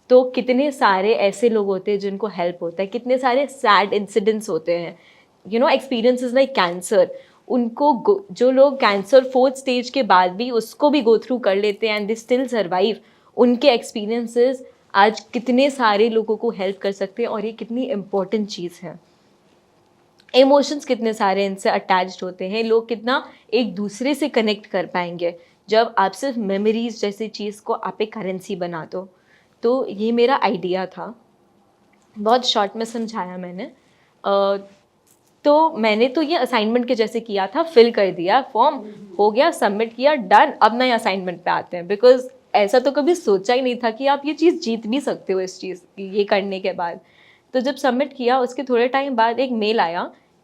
तो कितने सारे ऐसे लोग होते हैं जिनको हेल्प होता है, कितने सारे सैड इंसिडेंट्स होते हैं, you know, experiences like cancer, उनको जो लोग कैंसर 4th स्टेज के बाद भी उसको भी गो थ्रू कर लेते हैं एंड दे स्टिल सर्वाइव, उनके एक्सपीरियंसेस आज कितने सारे लोगों को हेल्प कर सकते हैं। और ये कितनी इम्पोर्टेंट चीज़ है। इमोशंस कितने सारे इनसे अटैच्ड होते हैं, लोग कितना एक दूसरे से कनेक्ट कर पाएंगे जब आप सिर्फ मेमोरीज जैसी चीज़ को आप एक करेंसी बना दो। तो ये मेरा आइडिया था, बहुत शॉर्ट में समझाया मैंने। तो मैंने तो ये असाइनमेंट के जैसे किया था, फिल कर दिया, फॉर्म हो गया, सबमिट किया, डन। अब नए असाइनमेंट पे आते हैं, बिकॉज ऐसा तो कभी सोचा ही नहीं था कि आप ये चीज़ जीत भी सकते हो इस चीज़ ये करने के बाद। तो जब सबमिट किया उसके थोड़े टाइम बाद एक मेल आया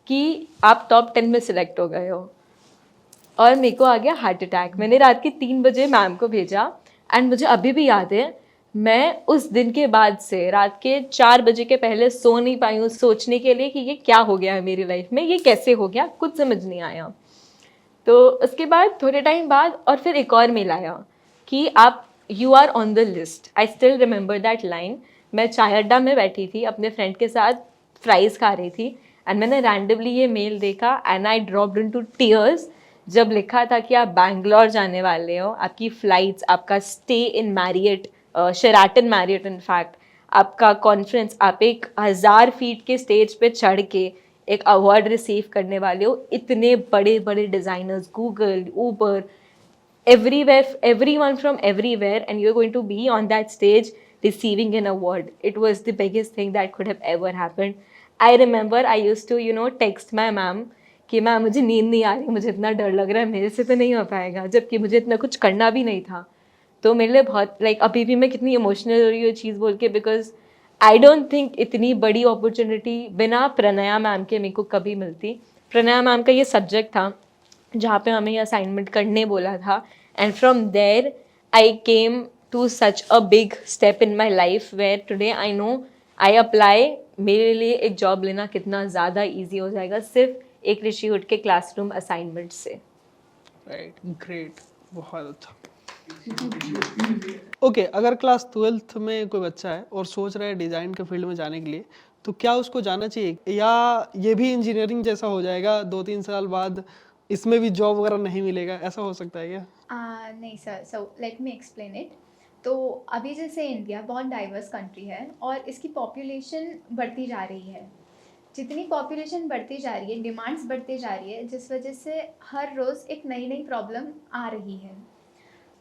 कि आप टॉप 10 में सिलेक्ट हो गए हो, और मेरे को आ गया हार्ट अटैक। मैंने रात के 3 बजे मैम को भेजा एंड मुझे अभी भी याद है, मैं उस दिन के बाद से रात के 4 बजे के पहले सो नहीं पाई हूँ सोचने के लिए कि ये क्या हो गया है मेरी लाइफ में, ये कैसे हो गया, कुछ समझ नहीं आया। तो उसके बाद थोड़े टाइम बाद और फिर एक और मेल आया कि आप you are on the list. I still remember that line. मैं चाय अड्डा में बैठी थी अपने फ्रेंड के साथ, फ्राइज़ खा रही थी एंड मैंने रैंडमली ये मेल देखा and I dropped into tears जब लिखा था कि आप बैंगलोर जाने वाले हो, आपकी फ़्लाइट्स, आपका stay in Marriott, Sheraton Marriott in fact, आपका कॉन्फ्रेंस, आप एक 1000 फीट के स्टेज पे चढ़ के एक अवार्ड रिसीव करने वाले हो। इतने बड़े बड़े designers, Google, Uber, everyone from everywhere, and you're going to be on that stage receiving an award. It was the biggest thing that could have ever happened. I remember I used to text my ma'am कि मैम मुझे नींद नहीं आ रही, मुझे इतना डर लग रहा है, मेरे से तो नहीं हो पाएगा, जबकि मुझे इतना कुछ करना भी नहीं था। तो मेरे लिए बहुत अभी भी मैं कितनी इमोशनल हो रही हूँ चीज़ बोल के, बिकॉज आई डोंट थिंक इतनी बड़ी अपॉर्चुनिटी बिना प्रणया मैम के मेरे को कभी मिलती। प्रणया मैम का ये सब्जेक्ट था जहाँ पे हमें ये असाइनमेंट करने बोला था, and from there I came to such a big step in my life where today I know I apply. मेरे लिए एक जॉब लेना कितना ज़्यादा ईजी हो जाएगा सिर्फ एक ऋषि हुड के क्लासरूम असाइनमेंट से। राइट, ग्रेट, बहुत अच्छा। ओके, अगर क्लास 12th में कोई बच्चा है और सोच रहा है डिज़ाइन के फील्ड में जाने के लिए, तो क्या उसको जाना चाहिए, या ये भी इंजीनियरिंग जैसा हो जाएगा, 2-3 साल बाद इसमें भी जॉब वगैरह नहीं मिलेगा, ऐसा हो सकता है क्या? नहीं sir, so let me explain it. तो अभी जैसे इंडिया बहुत डाइवर्स कंट्री है और इसकी पॉपुलेशन बढ़ती जा रही है। जितनी पॉपुलेशन बढ़ती जा रही है, डिमांड्स बढ़ती जा रही है, जिस वजह से हर रोज़ एक नई नई प्रॉब्लम आ रही है।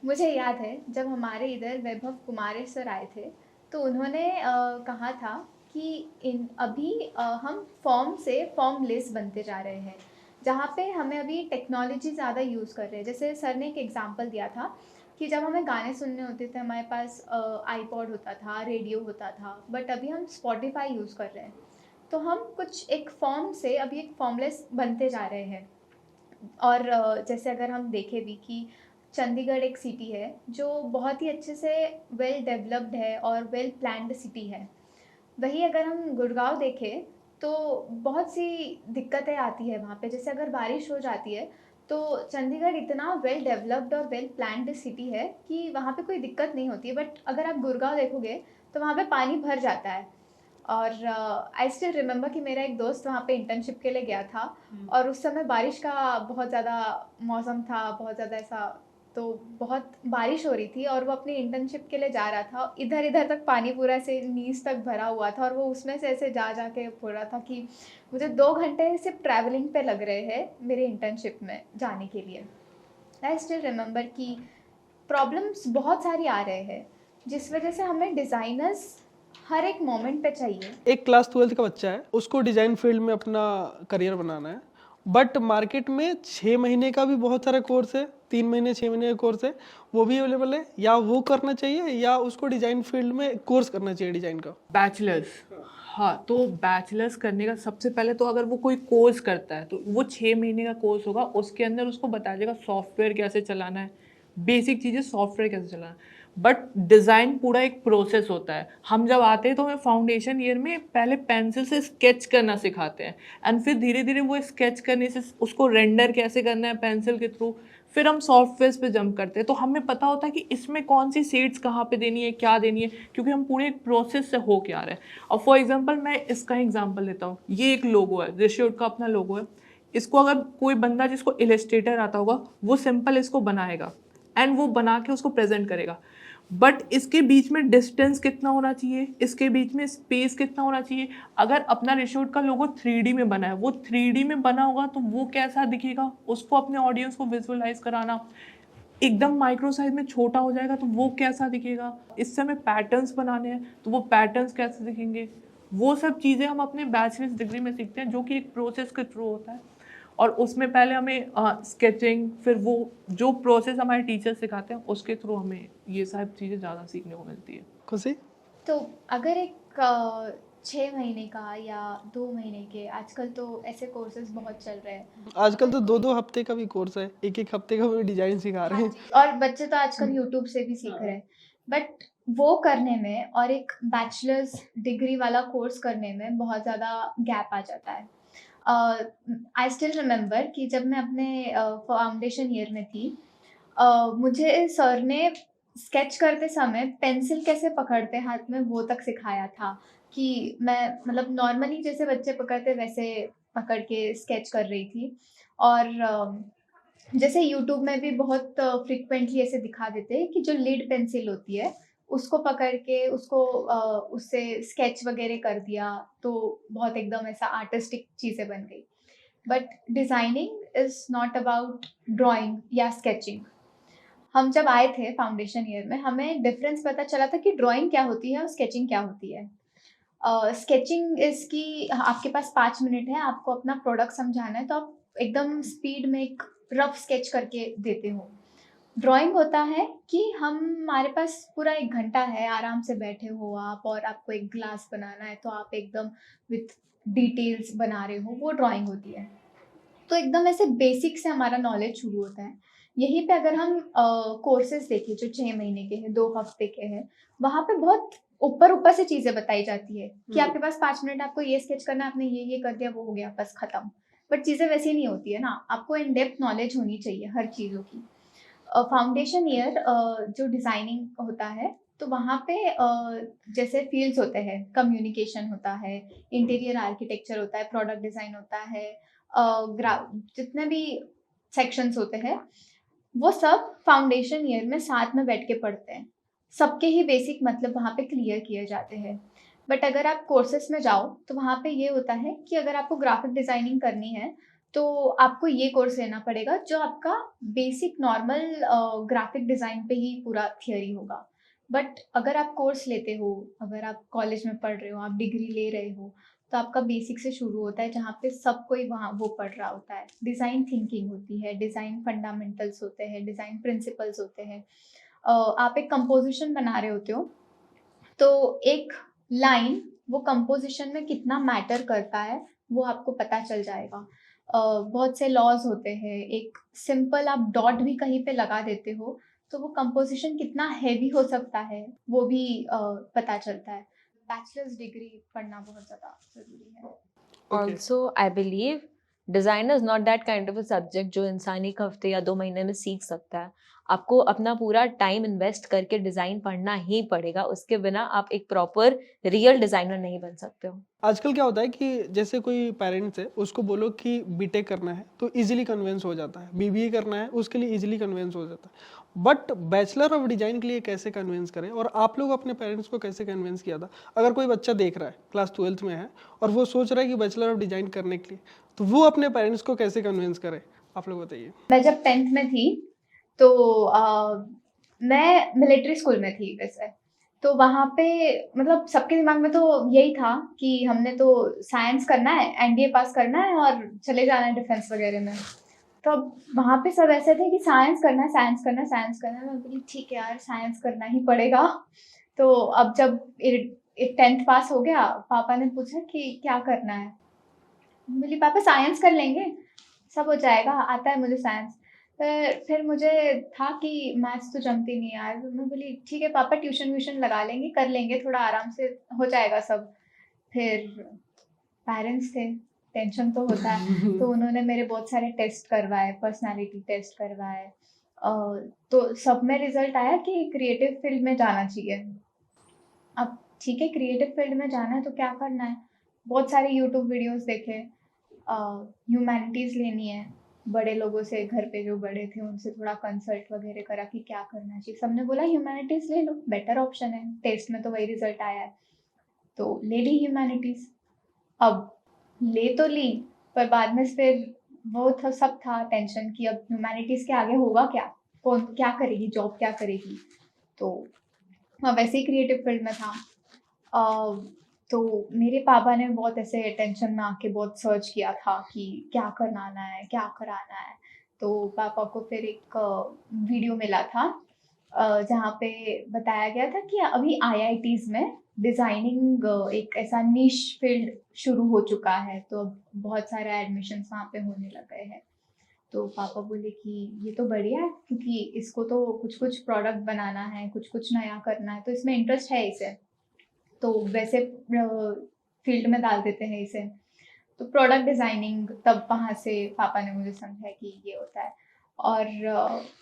मुझे याद है जब हमारे इधर वैभव कुमार सर आए थे, तो उन्होंने कहा था कि अभी हम फॉर्म से फॉर्मलेस बनते जा रहे हैं, जहाँ पे हमें अभी टेक्नोलॉजी ज़्यादा यूज़ कर रहे हैं। जैसे सर ने एक एग्जांपल दिया था कि जब हमें गाने सुनने होते थे, हमारे पास आईपॉड होता था, रेडियो होता था, बट अभी हम स्पॉटिफाई यूज़ कर रहे हैं। तो हम कुछ एक फॉर्म से अभी एक फॉर्मलेस बनते जा रहे हैं। और जैसे अगर हम देखें भी कि चंडीगढ़ एक सिटी है जो बहुत ही अच्छे से वेल डेवलप्ड है और वेल प्लान्ड सिटी है। वही अगर हम गुड़गांव देखें तो बहुत सी दिक्कतें आती है वहाँ पे। जैसे अगर बारिश हो जाती है तो चंडीगढ़ इतना वेल डेवलप्ड और वेल प्लान्ड सिटी है कि वहाँ पे कोई दिक्कत नहीं होती है, बट अगर आप गुड़गांव देखोगे तो वहाँ पे पानी भर जाता है। और आई स्टिल रिमेंबर कि मेरा एक दोस्त वहाँ पे इंटर्नशिप के लिए गया था और उस समय बारिश का बहुत ज़्यादा मौसम था, बहुत ज़्यादा ऐसा, तो बहुत बारिश हो रही थी और वो अपनी इंटर्नशिप के लिए जा रहा था। इधर इधर तक पानी पूरा ऐसे नीज तक भरा हुआ था और वो उसमें से ऐसे जा जा के बोल रहा था कि मुझे 2 घंटे सिर्फ ट्रैवलिंग पे लग रहे हैं मेरे इंटर्नशिप में जाने के लिए। आई स्टिल रिमेंबर कि प्रॉब्लम्स बहुत सारी आ रहे हैं, जिस वजह से हमें डिज़ाइनर्स हर एक मोमेंट पे चाहिए। एक क्लास 12th का बच्चा है, उसको डिज़ाइन फील्ड में अपना करियर बनाना है बट मार्केट में 6 महीने का भी बहुत सारा कोर्स है, 3 महीने 6 महीने का कोर्स है, वो भी अवेलेबल है, या वो करना चाहिए या उसको डिज़ाइन फील्ड में कोर्स करना चाहिए डिज़ाइन का? बैचलर्स, हाँ, तो बैचलर्स करने का सबसे पहले तो अगर वो कोई कोर्स करता है तो वो 6 महीने का कोर्स होगा, उसके अंदर उसको बताया जाएगा सॉफ्टवेयर कैसे चलाना है, बेसिक चीज़ें सॉफ्टवेयर कैसे चलाना है। बट डिज़ाइन पूरा एक प्रोसेस होता है। हम जब आते हैं तो हमें फाउंडेशन ईयर में पहले पेंसिल से स्केच करना सिखाते हैं, एंड फिर धीरे धीरे वो स्केच करने से उसको रेंडर कैसे करना है पेंसिल के थ्रू, फिर हम सॉफ्टवेयर पे जंप करते हैं। तो हमें पता होता है कि इसमें कौन सी शेड्स कहाँ पे देनी है, क्या देनी है, क्योंकि हम पूरे एक प्रोसेस से हो के आ रहे हैं। और फॉर एग्जांपल मैं इसका एग्जांपल लेता हूँ, ये एक लोगो है, रिशोड का अपना लोगो है। इसको अगर कोई बंदा जिसको इलस्ट्रेटर आता होगा वो सिंपल इसको बनाएगा एंड वो बना के उसको प्रेजेंट करेगा, बट इसके बीच में डिस्टेंस कितना होना चाहिए, इसके बीच में स्पेस कितना होना चाहिए। अगर अपना रिशोड का लोगो 3D में बना है, वो 3D में बना होगा तो वो कैसा दिखेगा, उसको अपने ऑडियंस को विजुअलाइज कराना। एकदम माइक्रो साइज में छोटा हो जाएगा तो वो कैसा दिखेगा। इससे हमें पैटर्न्स बनाने हैं तो वो पैटर्न्स कैसे दिखेंगे। वो सब चीज़ें हम अपने बैचलर्स डिग्री में सीखते हैं, जो कि एक प्रोसेस के थ्रू होता है। और उसमें पहले हमें स्केचिंग, फिर वो जो प्रोसेस हमारे टीचर सिखाते हैं उसके थ्रू हमें ये सब चीज़ें ज़्यादा सीखने को मिलती है। खुशी? तो अगर एक 6 महीने का या 2 महीने के, आजकल तो ऐसे कोर्सेज बहुत चल रहे हैं। आजकल तो 2-2 हफ्ते का भी कोर्स है, 1-1 हफ्ते का भी डिजाइन सिखा रहे हाँ हैं। जी, और बच्चे तो आजकल यूट्यूब से भी सीख रहे हैं। बट वो करने में और एक बैचलर्स डिग्री वाला कोर्स करने में बहुत ज़्यादा गैप आ जाता है। आई स्टिल रिमेंबर कि जब मैं अपने फाउंडेशन ईयर में थी, मुझे सर ने स्केच करते समय पेंसिल कैसे पकड़ते हाथ में वो तक सिखाया था, कि मैं मतलब नॉर्मली जैसे बच्चे पकड़ते वैसे पकड़ के स्केच कर रही थी। और जैसे यूट्यूब में भी बहुत फ्रिक्वेंटली ऐसे दिखा देते हैं कि जो लीड पेंसिल होती है उसको पकड़ के उसको उससे स्केच वगैरह कर दिया तो बहुत एकदम ऐसा आर्टिस्टिक चीज़ें बन गई। But designing is not about drawing या स्केचिंग। हम जब आए थे फाउंडेशन ईयर में हमें डिफरेंस पता चला था कि ड्राइंग क्या होती है और स्केचिंग क्या होती है। स्केचिंग इज़ कि आपके पास 5 मिनट है, आपको अपना प्रोडक्ट समझाना है तो आप एकदम स्पीड में एक रफ स्केच करके देते हो। ड्राइंग होता है कि हमारे पास पूरा 1 घंटा है, आराम से बैठे हो आप और आपको एक ग्लास बनाना है तो आप एकदम विथ डिटेल्स बना रहे हो, वो ड्राइंग होती है। तो एकदम ऐसे बेसिक से हमारा नॉलेज शुरू होता है। यहीं पे अगर हम कोर्सेज देखें जो 6 महीने के हैं, 2 हफ्ते के हैं, वहाँ पे बहुत ऊपर से चीज़ें बताई जाती है कि आपके पास 5 मिनट, आपको ये स्केच करना है, आपने ये कर दिया, वो हो गया, बस खत्म। बट चीज़ें वैसी नहीं होती है ना, आपको इन डेप्थ नॉलेज होनी चाहिए हर चीज़ों की। फाउंडेशन ईयर जो डिज़ाइनिंग होता है तो वहाँ पे जैसे फील्ड्स होते हैं, कम्युनिकेशन होता है, इंटीरियर आर्किटेक्चर होता है, प्रोडक्ट डिज़ाइन होता है, जितने भी सेक्शंस होते हैं वो सब फाउंडेशन ईयर में साथ में बैठ के पढ़ते हैं। सबके ही बेसिक मतलब वहाँ पे क्लियर किए जाते हैं। बट अगर आप कोर्सेस में जाओ तो वहाँ पे ये होता है कि अगर आपको ग्राफिक डिज़ाइनिंग करनी है तो आपको ये कोर्स लेना पड़ेगा जो आपका बेसिक नॉर्मल ग्राफिक डिज़ाइन पे ही पूरा थियरी होगा। बट अगर आप कोर्स लेते हो, अगर आप कॉलेज में पढ़ रहे हो, आप डिग्री ले रहे हो, तो आपका बेसिक से शुरू होता है जहाँ पे सब कोई वहाँ वो पढ़ रहा होता है। डिज़ाइन थिंकिंग होती है, डिज़ाइन फंडामेंटल्स होते हैं, डिज़ाइन प्रिंसिपल्स होते हैं। आप एक कंपोजिशन बना रहे होते हो तो एक लाइन वो कंपोजिशन में कितना मैटर करता है वो आपको पता चल जाएगा। बहुत से लॉज होते हैं, एक सिंपल आप डॉट भी कहीं पे लगा देते हो तो वो कंपोजिशन कितना हैवी हो सकता है वो भी पता चलता है। बैचलर्स डिग्री पढ़ना बहुत ज़्यादा ज़रूरी है। Also, I believe design is not that kind of a subject जो इंसान 1 हफ्ते या 2 महीने में सीख सकता है। आपको अपना पूरा टाइम इन्वेस्ट करके डिज़ाइन पढ़ना ही पड़ेगा, उसके बिना आप एक प्रॉपर रियल डिज़ाइनर नहीं बन सकते हो। आजकल क्या होता है कि जैसे कोई पेरेंट्स है उसको बोलो कि बीटेक करना है तो इजीली कन्विंस हो जाता है, बीबीए करना है उसके लिए इजीली कन्विंस हो जाता है। बट बैचलर ऑफ डिजाइन के लिए कैसे कन्विंस करें, और आप लोग अपने पेरेंट्स को कैसे कन्विंस किया था? अगर कोई बच्चा देख रहा है क्लास 12th में है और वो सोच रहा है कि बैचलर ऑफ डिजाइन करने के लिए, तो वो अपने पेरेंट्स को कैसे कन्विंस करे, आप लोग बताइए। मैं जब 10th में थी तो मैं मिलिट्री स्कूल में थी वैसे, तो वहाँ पे मतलब सबके दिमाग में तो यही था कि हमने तो साइंस करना है, एनडीए पास करना है और चले जाना है डिफेंस वगैरह में। तो अब वहाँ पे सब ऐसे थे कि साइंस करना है, साइंस करना है, साइंस करना है। मैं बोली ठीक है यार, साइंस करना ही पड़ेगा। तो अब जब 10th पास हो गया, पापा ने पूछा कि क्या करना है। मैं बोली पापा साइंस कर लेंगे, सब हो जाएगा, आता है मुझे साइंस। फिर मुझे था कि मैथ्स तो जमती नहीं यार। तो मैं बोली ठीक है पापा, ट्यूशन व्यूशन लगा लेंगे, कर लेंगे, थोड़ा आराम से हो जाएगा सब। फिर पेरेंट्स थे, टेंशन तो होता है। तो उन्होंने मेरे बहुत सारे टेस्ट करवाए, पर्सनालिटी टेस्ट करवाए। तो सब में रिजल्ट आया कि क्रिएटिव फील्ड में जाना चाहिए। अब ठीक है, क्रिएटिव फील्ड में जाना है तो क्या करना है, बहुत सारे यूट्यूब वीडियोस देखे, ह्यूमैनिटीज़ लेनी है, बड़े लोगों से, घर पे जो बड़े थे उनसे थोड़ा कंसल्ट वगैरह करा कि क्या करना चाहिए। सबने बोला ह्यूमैनिटीज़ ले लो, बेटर ऑप्शन है, टेस्ट में तो वही रिजल्ट आया है। तो ले ली ह्यूमैनिटीज़। अब ले तो ली, पर बाद में फिर वो था, सब था टेंशन कि अब ह्यूमैनिटीज़ के आगे होगा क्या, कौन क्या करेगी, जॉब क्या करेगी। तो मैं वैसे ही क्रिएटिव फील्ड में था। तो मेरे पापा ने बहुत ऐसे टेंशन में आके बहुत सर्च किया था कि क्या कराना है, क्या कराना है। तो पापा को फिर एक वीडियो मिला था जहाँ पे बताया गया था कि अभी आईआईटीज़ में डिज़ाइनिंग एक ऐसा निश फील्ड शुरू हो चुका है, तो अब बहुत सारे एडमिशन्स वहाँ पे होने लग गए हैं। तो पापा बोले कि ये तो बढ़िया है, क्योंकि इसको तो कुछ कुछ प्रोडक्ट बनाना है, कुछ कुछ नया करना है, तो इसमें इंटरेस्ट है इसे, तो वैसे फील्ड में डाल देते हैं इसे। तो प्रोडक्ट डिज़ाइनिंग, तब वहाँ से पापा ने मुझे समझाया कि ये होता है। और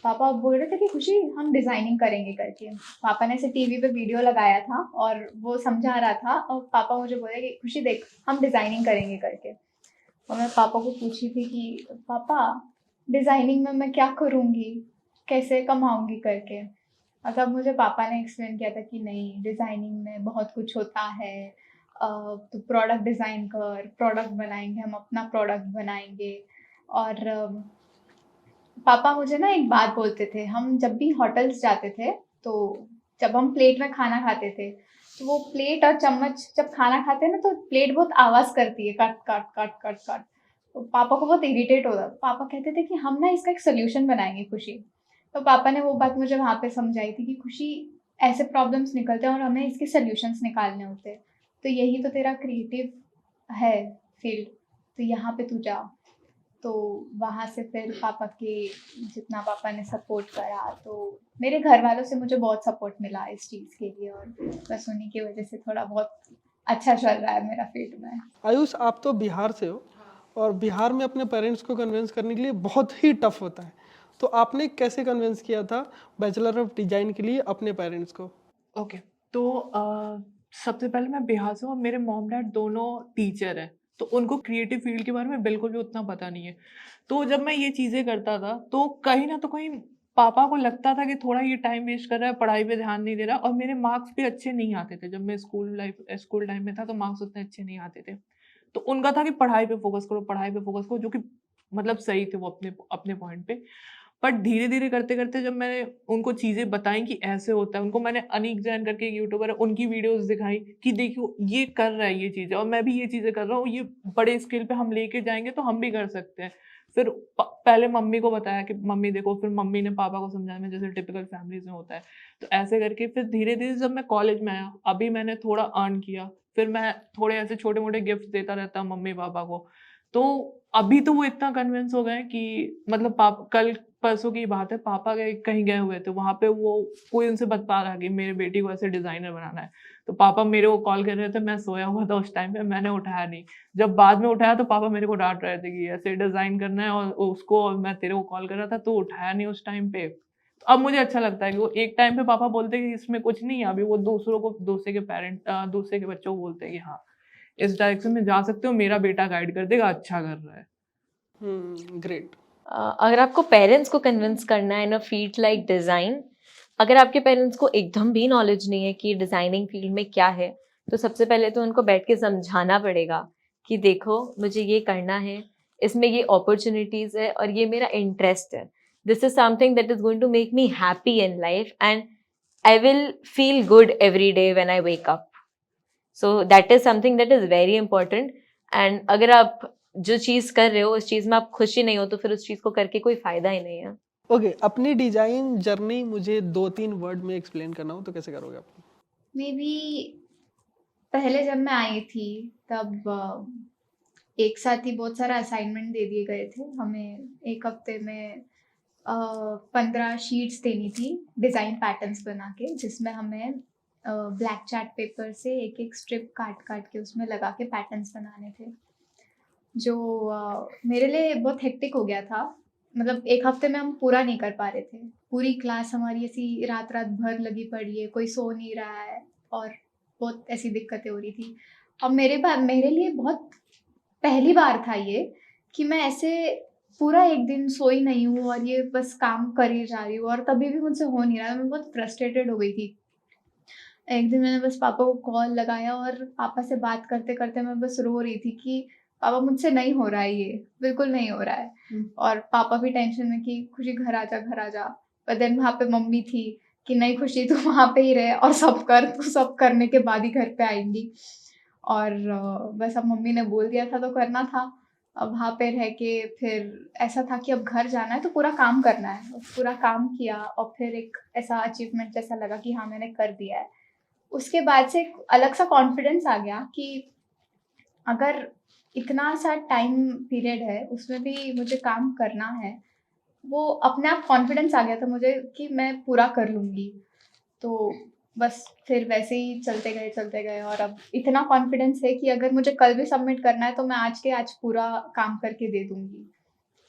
पापा बोल रहे थे कि खुशी हम डिज़ाइनिंग करेंगे करके। पापा ने ऐसे टीवी पे वीडियो लगाया था और वो समझा रहा था, और पापा मुझे बोले कि खुशी देख हम डिज़ाइनिंग करेंगे करके। और मैं पापा को पूछी थी कि पापा डिज़ाइनिंग में मैं क्या करूँगी, कैसे कमाऊँगी करके। और तब मुझे पापा ने एक्सप्लेन किया था कि नहीं, डिज़ाइनिंग में बहुत कुछ होता है, तो प्रोडक्ट डिज़ाइन कर, प्रोडक्ट बनाएंगे, हम अपना प्रोडक्ट बनाएंगे। और पापा मुझे ना एक बात बोलते थे, हम जब भी होटल्स जाते थे तो जब हम प्लेट में खाना खाते थे, तो वो प्लेट और चम्मच जब खाना खाते हैं ना, तो प्लेट बहुत आवाज़ करती है, cut cut cut cut cut. तो पापा को बहुत इरिटेट होता। पापा कहते थे कि हम ना इसका एक सोल्यूशन बनाएंगे खुशी। तो पापा ने वो बात मुझे वहाँ पे समझाई थी कि खुशी ऐसे प्रॉब्लम्स निकलते हैं और हमें इसके सोल्यूशंस निकालने होते हैं, तो यही तो तेरा क्रिएटिव है फील्ड, तो यहाँ पे तू जा। तो वहाँ से फिर पापा के, जितना पापा ने सपोर्ट करा, तो मेरे घर वालों से मुझे बहुत सपोर्ट मिला इस चीज़ के लिए, और बस उन्हीं की वजह से थोड़ा बहुत अच्छा चल रहा है मेरा फील्ड में। आयुष, आप तो बिहार से हो और बिहार में अपने पेरेंट्स को कन्विंस करने के लिए बहुत ही टफ होता है, तो आपने कैसे कन्विंस किया था बैचलर ऑफ डिजाइन के लिए अपने पेरेंट्स को? ओके, तो सबसे पहले मैं बिहार से हूँ और मेरे मॉम डैड दोनों टीचर हैं, तो उनको क्रिएटिव फील्ड के बारे में बिल्कुल भी उतना पता नहीं है। तो जब मैं ये चीज़ें करता था तो कहीं ना तो कहीं पापा को लगता था कि थोड़ा ये टाइम वेस्ट कर रहा है, पढ़ाई पे ध्यान नहीं दे रहा, और मेरे मार्क्स भी अच्छे नहीं आते थे। जब मैं स्कूल टाइम में था तो मार्क्स उतने अच्छे नहीं आते थे, तो उनका था कि पढ़ाई पे फोकस करो, पढ़ाई पे फोकस करो, जो कि मतलब सही थे वो अपने अपने पॉइंट पे। बट धीरे-धीरे करते-करते जब मैंने उनको चीज़ें बताई कि ऐसे होता है, उनको मैंने अनीक जैन करके एक यूट्यूबर है, उनकी वीडियोज़ दिखाई कि देखियो ये कर रहा है ये चीज़ें, और मैं भी ये चीज़ें कर रहा हूँ, ये बड़े स्केल पे हम लेके जाएँगे तो हम भी कर सकते हैं। फिर पहले मम्मी को बताया कि मम्मी देखो, फिर मम्मी ने पापा को समझाया, में जैसे टिपिकल फैमिलीज़ में होता है। तो ऐसे करके फिर धीरे-धीरे जब मैं कॉलेज में आया, अभी मैंने थोड़ा अर्न किया, फिर मैं थोड़े ऐसे छोटे-मोटे गिफ्ट देता रहता मम्मी-पापा को। तो अभी तो वो इतना कन्विंस हो गए हैं कि मतलब कल परसों की बात है, पापा गए कहीं गए हुए थे, वहाँ पे वो कोई उनसे बता रहा कि मेरी बेटी को ऐसे डिज़ाइनर बनाना है। तो पापा मेरे को कॉल कर रहे थे, मैं सोया हुआ था उस टाइम पे, मैंने उठाया नहीं। जब बाद में उठाया तो पापा मेरे को डाँट रहे थे कि ऐसे डिज़ाइन करना है, और उसको, और मैं तेरे को कॉल कर रहा था तो उठाया नहीं उस टाइम पे। तो अब मुझे अच्छा लगता है कि वो एक टाइम पे पापा बोलते हैं कि इसमें कुछ नहीं है, अभी वो दूसरों को, दूसरे के बच्चों को बोलते हैं कि हाँ, इस डायरेक्शन में जा सकते हो, मेरा बेटा गाइड कर देगा, अच्छा कर रहा है। ग्रेट। अगर आपको पेरेंट्स को कन्विंस करना है इन अ फील्ड लाइक डिज़ाइन, अगर आपके पेरेंट्स को एकदम भी नॉलेज नहीं है कि डिज़ाइनिंग फील्ड में क्या है, तो सबसे पहले तो उनको बैठ के समझाना पड़ेगा कि देखो मुझे ये करना है, इसमें ये अपॉर्चुनिटीज़ है और ये मेरा इंटरेस्ट है, this is something that is going to make me happy in life, and I will feel good every day when I wake up. So that is something that is very important. And अगर आप जो चीज कर रहे हो उस चीज में आप खुशी नहीं हो तो फिर उस चीज को करके कोई फायदा ही नहीं है. ओके, अपनी डिजाइन जर्नी मुझे 2-3 वर्ड में एक्सप्लेन करना हो तो कैसे करोगे आप? मे बी पहले जब मैं आई थी तब एक साथ ही बहुत सारा असाइनमेंट दे दिए गए थे हमें. एक हफ्ते में 15 शीट्स देनी थी डिज़ाइन पैटर्न्स बना के, जिसमें हमें ब्लैक चार्ट पेपर से एक एक स्ट्रिप काट काट के उसमें लगा के पैटर्न्स बनाने थे, जो मेरे लिए बहुत हेक्टिक हो गया था. मतलब एक हफ्ते में हम पूरा नहीं कर पा रहे थे. पूरी क्लास हमारी ऐसी रात रात भर लगी पड़ी है, कोई सो नहीं रहा है और बहुत ऐसी दिक्कतें हो रही थी. अब मेरे लिए बहुत पहली बार था ये कि मैं ऐसे पूरा एक दिन सोई नहीं हूँ और ये बस काम कर ही जा रही हूँ और तभी भी मुझसे हो नहीं रहा. मैं बहुत फ्रस्ट्रेटेड हो गई थी. एक दिन मैंने बस पापा को कॉल लगाया और पापा से बात करते करते मैं बस रो रही थी कि पापा मुझसे नहीं हो रहा है, ये बिल्कुल नहीं हो रहा है. और पापा भी टेंशन में कि खुशी घर आ जा. पर देन वहाँ पे मम्मी थी कि नहीं खुशी तू वहाँ पे ही रहे और सब कर, तू सब करने के बाद ही घर पे आएंगी. और बस अब मम्मी ने बोल दिया था तो करना था. अब वहाँ पे रह के फिर ऐसा था कि अब घर जाना है तो पूरा काम करना है. पूरा काम किया और फिर एक ऐसा अचीवमेंट जैसा लगा कि हाँ मैंने कर दिया है. उसके बाद से एक अलग सा कॉन्फिडेंस आ गया कि अगर इतना सा टाइम पीरियड है उसमें भी मुझे काम करना है, वो अपने आप कॉन्फिडेंस आ गया था मुझे कि मैं पूरा कर लूँगी. तो बस फिर वैसे ही चलते गए और अब इतना कॉन्फिडेंस है कि अगर मुझे कल भी सबमिट करना है तो मैं आज के आज पूरा काम करके दे दूँगी.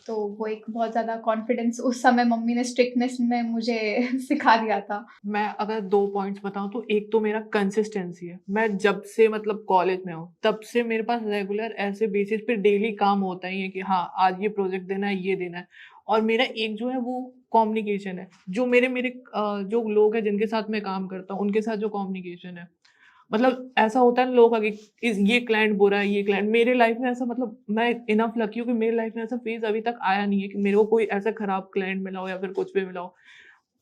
तो वो एक बहुत ज़्यादा कॉन्फिडेंस उस समय मम्मी ने स्ट्रिक्टनेस में मुझे सिखा दिया था. मैं अगर 2 पॉइंट्स बताऊँ तो एक तो मेरा कंसिस्टेंसी है। मैं जब से मतलब कॉलेज में हूँ, तब से मेरे पास रेगुलर ऐसे बेसिस पे डेली काम होता ही है कि हाँ, आज ये प्रोजेक्ट देना है, ये देना है। और मेरा एक जो है वो कम्युनिकेशन है। जो मेरे मेरे जो लोग हैं जिनके साथ मैं काम करता हूँ, उनके साथ जो कम्युनिकेशन है। मतलब ऐसा होता है ना लोग आगे ये क्लाइंट बुरा है, ये क्लाइंट मेरे लाइफ में ऐसा मतलब मैं इनफ लकी हूँ कि मेरे लाइफ में ऐसा फेज़ अभी तक आया नहीं है कि मेरे को कोई ऐसा खराब क्लाइंट मिला हो या फिर कुछ भी मिला हो।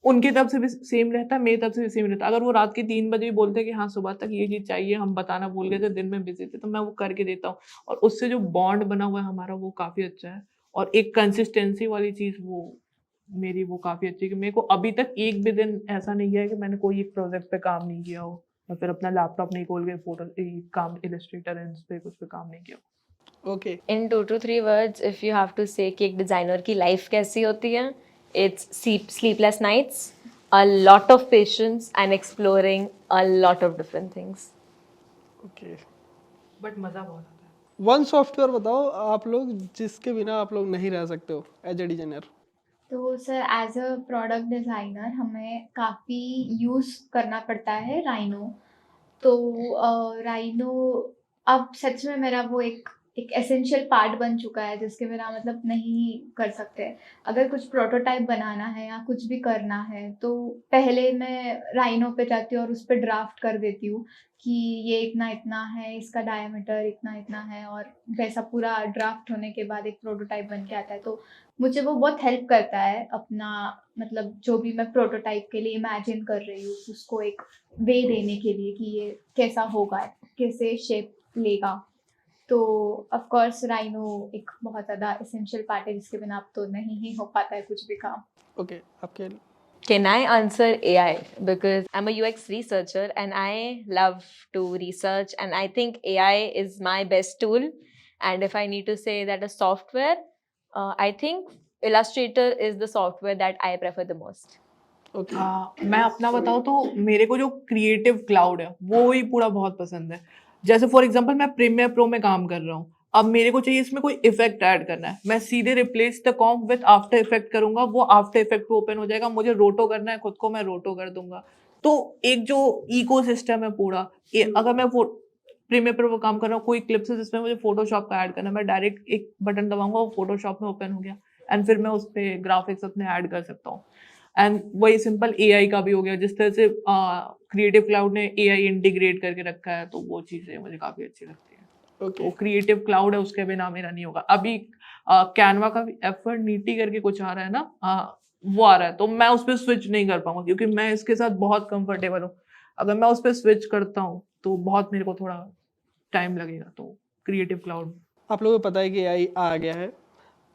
उनकी तरफ से भी सेम रहता है, मेरी तरफ से भी सेम रहता है। अगर वो रात के 3 बजे भी बोलते हैं कि हाँ, सुबह तक ये चीज़ चाहिए, हम बताना भूल गए थे, दिन में बिज़ी थे, तो मैं वो करके देता हूँ। और उससे जो बॉन्ड बना हुआ है हमारा वो काफ़ी अच्छा है। और एक कंसिस्टेंसी वाली चीज़ वो मेरी वो काफ़ी अच्छी है कि मेरे को अभी तक एक भी दिन ऐसा नहीं गया है कि मैंने कोई एक प्रोजेक्ट पे काम नहीं किया हो या फिर अपना लैपटॉप नहीं खोल के फोटो काम इलस्ट्रेटर इन पे कुछ पे काम नहीं किया हो। Okay, In 2 to 3 words, if you have to say कि एक डिज़ाइनर की लाइफ कैसी होती है, it's sleepless nights, a lot of patience and exploring a lot of different things. Okay. But मज़ा बहुत आता है। वन सॉफ्टवेयर बताओ आप लोग जिसके बिना आप लोग नहीं रह सकते हो एज ए डिजाइनर. तो sir as a product designer हमें काफ़ी यूज़ करना पड़ता है राइनो. तो राइनो अब सच में मेरा वो एक एसेंशियल पार्ट बन चुका है जिसके बिना मतलब नहीं कर सकते. अगर कुछ प्रोटोटाइप बनाना है या कुछ भी करना है तो पहले मैं राइनो पे जाती हूँ और उस पर ड्राफ्ट कर देती हूँ कि ये इतना इतना है, इसका डायमीटर इतना इतना है, और वैसा पूरा ड्राफ्ट होने के बाद एक प्रोटोटाइप बन के आता है. तो मुझे वो बहुत हेल्प करता है अपना मतलब जो भी मैं प्रोटोटाइप के लिए इमेजिन कर रही हूँ उसको एक वे देने के लिए कि ये कैसा होगा, कैसे शेप लेगा. तो ऑफ कोर्स राइनो एक बहुत ज़्यादा एसेंशियल पार्ट है जिसके बिना अब तो नहीं ही हो पाता है कुछ भी काम. ओके, आपके Can I answer AI? Because I'm a UX researcher and I love to research, and I think AI is my best tool. And if I need to say that a software, I think Illustrator is the software that I prefer the most. Okay. मैं अपना बताऊँ तो मेरे को जो क्रिएटिव क्लाउड है वो ही पूरा बहुत पसंद है. जैसे फॉर एग्जांपल मैं प्रीमियर प्रो में काम कर रहा हूँ. अब मेरे को चाहिए इसमें कोई इफेक्ट ऐड करना है, मैं सीधे replace the comp with after effect करूंगा, वो आफ्टर इफेक्ट ओपन हो जाएगा. मुझे रोटो करना है खुद को, मैं रोटो कर दूंगा. तो एक जो इकोसिस्टम है पूरा, अगर मैं प्रीमियर प्रो पर काम कर रहा हूँ, कोई क्लिप्स है जिसमें मुझे फोटोशॉप का ऐड करना है, मैं डायरेक्ट एक बटन दबाऊंगा वो फोटोशॉप में ओपन हो गया एंड फिर मैं उस पर ग्राफिक्स अपने ऐड कर सकता हूँ. एंड वही सिंपल एआई का भी हो गया, जिस तरह से क्रिएटिव क्लाउड ने एआई इंटीग्रेट करके रखा है, तो वो चीज़ें मुझे काफ़ी अच्छी लगती है. ओके. तो क्रिएटिव क्लाउड है, उसके बिना मेरा नहीं होगा. अभी कैनवा का भी एफर्ट नीटी करके कुछ आ रहा है ना, वो आ रहा है, तो मैं उस पर स्विच नहीं कर पाऊंगा क्योंकि मैं इसके साथ बहुत कंफर्टेबल हूँ। अगर मैं उस पर स्विच करता हूँ तो बहुत मेरे को थोड़ा टाइम लगेगा। तो क्रिएटिव क्लाउड आप लोगों को पता है कि एआई आ गया है,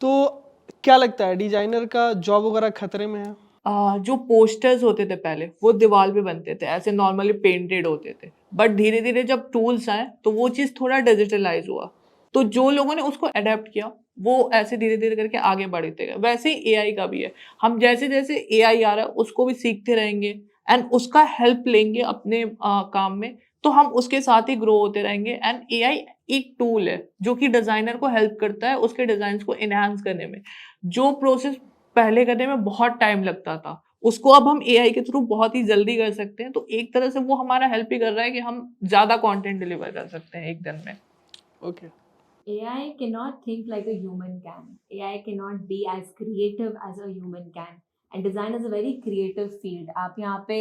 तो क्या लगता है डिजाइनर का जॉब वगैरह खतरे में है? जो पोस्टर्स होते थे पहले वो दीवार पे बनते थे, ऐसे नॉर्मली पेंटेड होते थे, बट धीरे धीरे जब टूल्स आए तो वो चीज़ थोड़ा डिजिटलाइज हुआ। तो जो लोगों ने उसको अडेप्ट किया वो ऐसे धीरे धीरे करके आगे बढ़ते गए। वैसे ही एआई का भी है, हम जैसे जैसे एआई आ रहा है उसको भी सीखते रहेंगे एंड उसका हेल्प लेंगे अपने काम में, तो हम उसके साथ ही ग्रो होते रहेंगे। एंड एआई एक टूल है जो कि डिजाइनर को हेल्प करता है उसके डिजाइन को एनहांस करने में। जो प्रोसेस पहले करने में बहुत टाइम लगता था उसको अब हम एआई के थ्रू बहुत ही जल्दी कर सकते हैं। तो एक तरह से वो हमारा हेल्प ही कर रहा है कि हम ज्यादा कंटेंट डिलीवर कर सकते हैं एक दिन में। Okay AI cannot think like a human can. AI cannot be as creative as a human can. And design is a very creative field. आप यहाँ पे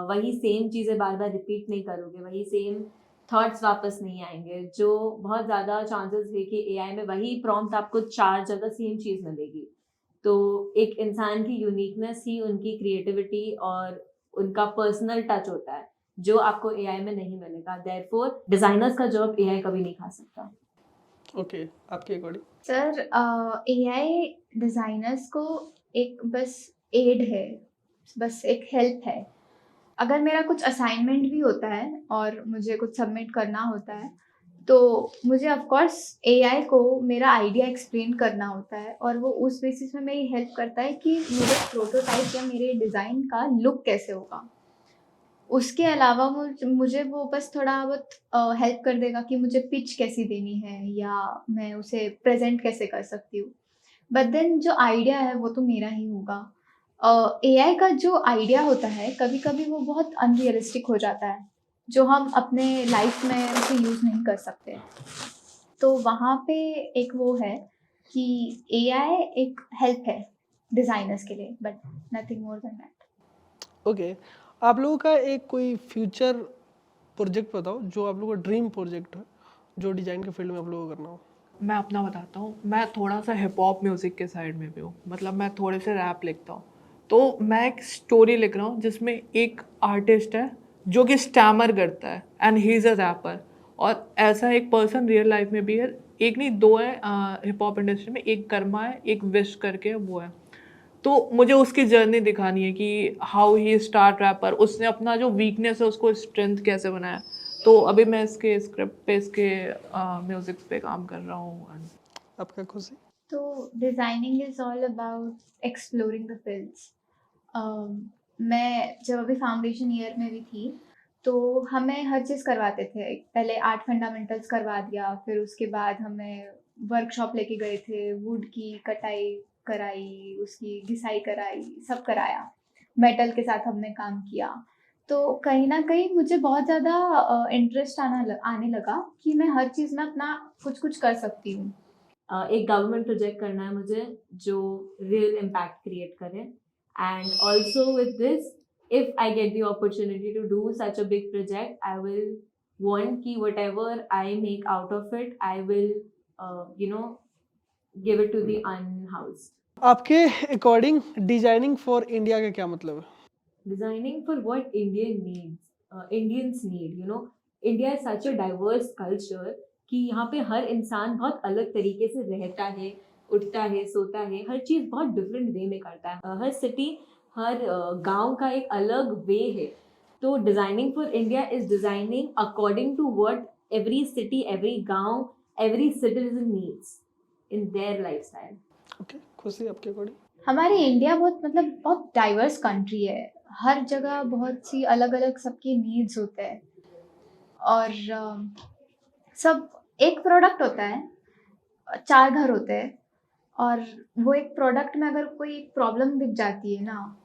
वही सेम चीज़ें बार बार रिपीट नहीं करोगे, वही सेम थॉट्स वापस नहीं आएंगे, जो बहुत ज़्यादा चांसेस है कि AI में वही प्रॉम्प्ट आपको 4 जगह सेम चीज़ मिलेगी। तो एक इंसान की यूनिकनेस ही उनकी क्रिएटिविटी और उनका पर्सनल टच होता है, जो आपको AI में नहीं मिलेगा। देयरफॉर डिजाइनर्स का जॉब AI कभी नहीं खा सकता। ओके, आपके अकॉर्डिंग? सर एआई डिज़ाइनर्स को एक बस एड है, बस एक हेल्प है। अगर मेरा कुछ असाइनमेंट भी होता है और मुझे कुछ सबमिट करना होता है तो मुझे ऑफ कोर्स एआई को मेरा आइडिया एक्सप्लेन करना होता है और वो उस बेसिस में मेरी हेल्प करता है कि मेरे प्रोटोटाइप या मेरे डिज़ाइन का लुक कैसे होगा। उसके अलावा मुझे वो बस थोड़ा बहुत हेल्प कर देगा कि मुझे पिच कैसी देनी है या मैं उसे प्रेजेंट कैसे कर सकती हूँ। बट देन जो आइडिया है वो तो मेरा ही होगा। एआई का जो आइडिया होता है कभी कभी वो बहुत अनरियलिस्टिक हो जाता है, जो हम अपने लाइफ में उसे यूज़ नहीं कर सकते। तो वहाँ पे एक वो है कि एआई एक हेल्प है डिज़ाइनर्स के लिए, but nothing more than that. Okay, आप लोगों का एक कोई फ्यूचर प्रोजेक्ट बताओ जो आप लोगों का ड्रीम प्रोजेक्ट है, जो डिजाइन के फील्ड में आप लोगों को करना हो। मैं अपना बताता हूँ, मैं थोड़ा सा हिप हॉप म्यूज़िक के साइड में भी हूँ, मतलब मैं थोड़े से रैप लिखता हूँ। तो मैं एक स्टोरी लिख रहा हूँ जिसमें एक आर्टिस्ट है जो कि स्टैमर करता है and he is a rapper, और ऐसा एक पर्सन रियल लाइफ में भी है। एक नहीं दो है हिप हॉप इंडस्ट्री में, एक कर्मा है, एक विश करके वो है। तो मुझे उसकी जर्नी दिखानी है कि हाउ ही स्टार्ट रैपर, उसने अपना जो वीकनेस है उसको स्ट्रेंथ कैसे बनाया। तो अभी मैं इसके स्क्रिप्ट पे, इसके म्यूजिक पे काम कर रहा हूँ। आपका खुशी? तो designing is all about exploring the fields. मैं जब अभी फाउंडेशन ईयर में भी थी तो हमें हर चीज़ करवाते थे। पहले आर्ट फंडामेंटल्स करवा दिया, फिर उसके बाद हमें वर्कशॉप लेके गए थे, वुड की कटाई कराई, उसकी घिसाई कराई, सब कराया। मेटल के साथ हमने काम किया। तो कहीं न कहीं मुझे बहुत ज़्यादा इंटरेस्ट आने लगा कि मैं हर चीज़ में अपना कुछ-कुछ कर सकती हूँ। एक गवर्नमेंट प्रोजेक्ट करना है मुझे जो रियल इम्पैक्ट क्रिएट करे, and also with this if I get the opportunity to do such a big project, I will want कि whatever I make out of it, I will give it to the unhoused. आपके अकॉर्डिंग डिजाइनिंग फॉर इंडिया का क्या मतलब है? Designing for what Indians need, India is such a diverse culture कि यहाँ पे हर इंसान बहुत अलग तरीके से रहता है, उठता है, सोता है, हर चीज़ बहुत डिफरेंट वे में करता है। हर सिटी, हर गांव का एक अलग वे है। तो designing for India is designing according to what every city, every गांव, every citizen needs in their lifestyle. Okay, Khushi आपके अकॉर्डिंग? हमारी इंडिया बहुत डाइवर्स कंट्री है। हर जगह बहुत सी अलग-अलग सबके नीड्स होते हैं और सब एक प्रोडक्ट होता है, 4 घर होते हैं और वो एक प्रोडक्ट में अगर कोई प्रॉब्लम दिख जाती है ना,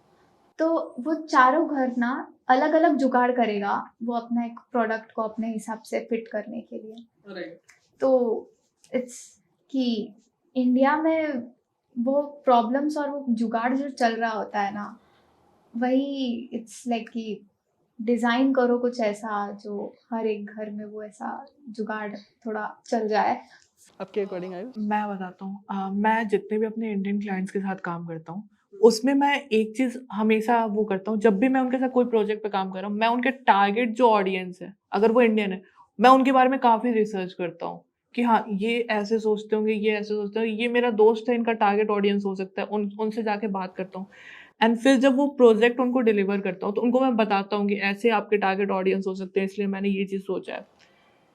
तो वो चारों घर ना अलग-अलग जुगाड़ करेगा, वो अपना एक प्रोडक्ट को अपने हिसाब से फिट करने के लिए। राइट। तो इट्स कि इंडिया में वो प्रॉब्लम्स और वो जुगाड़ जो चल रहा होता है ना, वही इट्स लाइक कि डिज़ाइन करो कुछ ऐसा जो हर एक घर में वो ऐसा जुगाड़ थोड़ा चल जाए। आपके अकॉर्डिंग आयुष? मैं बताता हूँ, मैं जितने भी अपने इंडियन क्लाइंट्स के साथ काम करता हूँ उसमें मैं एक चीज़ हमेशा वो करता हूँ, जब भी मैं उनके साथ कोई प्रोजेक्ट पे काम कर रहा हूँ, मैं उनके टारगेट जो ऑडियंस है, अगर वो इंडियन है, मैं उनके बारे में काफ़ी रिसर्च करता हूँ कि हाँ, ये ऐसे सोचते होंगे, ये ऐसे सोचते होंगे, ये मेरा दोस्त है, इनका टारगेट ऑडियंस हो सकता है, उनसे जाके बात करता हूँ। एंड फिर जब वो प्रोजेक्ट उनको डिलीवर करता हूँ, तो उनको मैं बताता हूँ कि ऐसे आपके टारगेट ऑडियंस हो सकते हैं, इसलिए मैंने ये चीज़ सोचा है।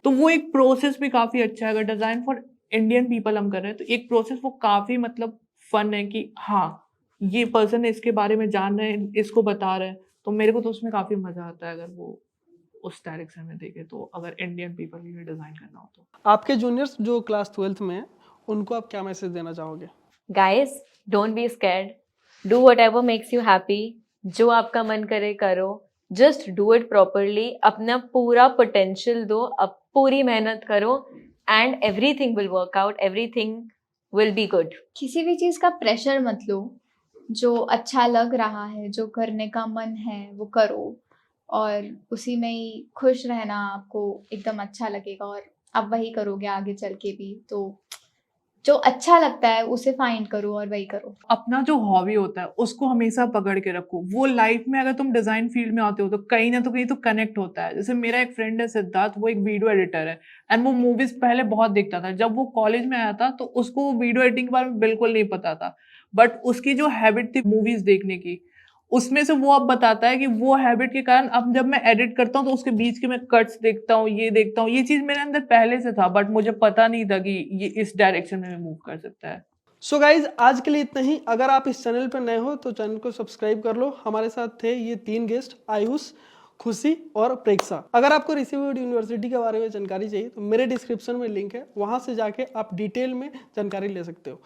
तो वो एक प्रोसेस भी काफ़ी अच्छा है, अगर डिज़ाइन फॉर इंडियन पीपल हम कर रहे हैं, तो एक प्रोसेस वो काफ़ी मतलब फन है कि हाँ, ये पर्सन इसके बारे में जान रहे हैं, इसको बता रहे हैं, तो मेरे को तो उसमें काफ़ी मज़ा आता है अगर वो उस डायरेक्शन में देखे, तो अगर इंडियन पीपल के लिए डिज़ाइन करना हो तो। आपके जूनियर्स जो क्लास 12th में हैं, उनको आप क्या मैसेज देना चाहोगे? Guys, don't be scared, do whatever makes you happy, जो आपका मन करे करो, जस्ट डू इट प्रॉपरली, अपना पूरा पोटेंशियल दो, अब पूरी मेहनत करो and everything will work out, everything will be good. किसी भी चीज़ का प्रेशर मत लो, जो अच्छा लग रहा है, जो करने का मन है वो करो, और उसी में ही खुश रहना आपको एकदम अच्छा लगेगा, और आप वही करोगे आगे चल के भी। तो जो अच्छा लगता है उसे फाइंड करो और वही करो। अपना जो हॉबी होता है उसको हमेशा पकड़ के रखो, वो लाइफ में अगर तुम डिजाइन फील्ड में आते हो तो कहीं ना कहीं तो कनेक्ट होता है। जैसे मेरा एक फ्रेंड है सिद्धार्थ, वो एक वीडियो एडिटर है एंड वो मूवीज पहले बहुत देखता था। जब वो कॉलेज में आया था तो उसको वीडियो एडिटिंग के बारे में बिल्कुल नहीं पता था, बट उसकी जो हैबिट थी मूवीज देखने की, उसमें से वो अब बताता है कि वो हैबिट के कारण अब जब मैं एडिट करता हूँ तो उसके बीच के मैं कट्स देखता हूँ, ये देखता हूँ, ये चीज मेरे अंदर पहले से था बट मुझे पता नहीं था कि ये इस डायरेक्शन में मूव कर सकता है। सो गाइज, आज के लिए इतना ही। अगर आप इस चैनल पर नए हो तो चैनल को सब्सक्राइब कर लो। हमारे साथ थे ये 3 गेस्ट, आयुष, खुशी और प्रेक्षा। अगर आपको रिसीवर्ड यूनिवर्सिटी के बारे में जानकारी चाहिए तो मेरे डिस्क्रिप्शन में लिंक है, वहां से जाके आप डिटेल में जानकारी ले सकते हो।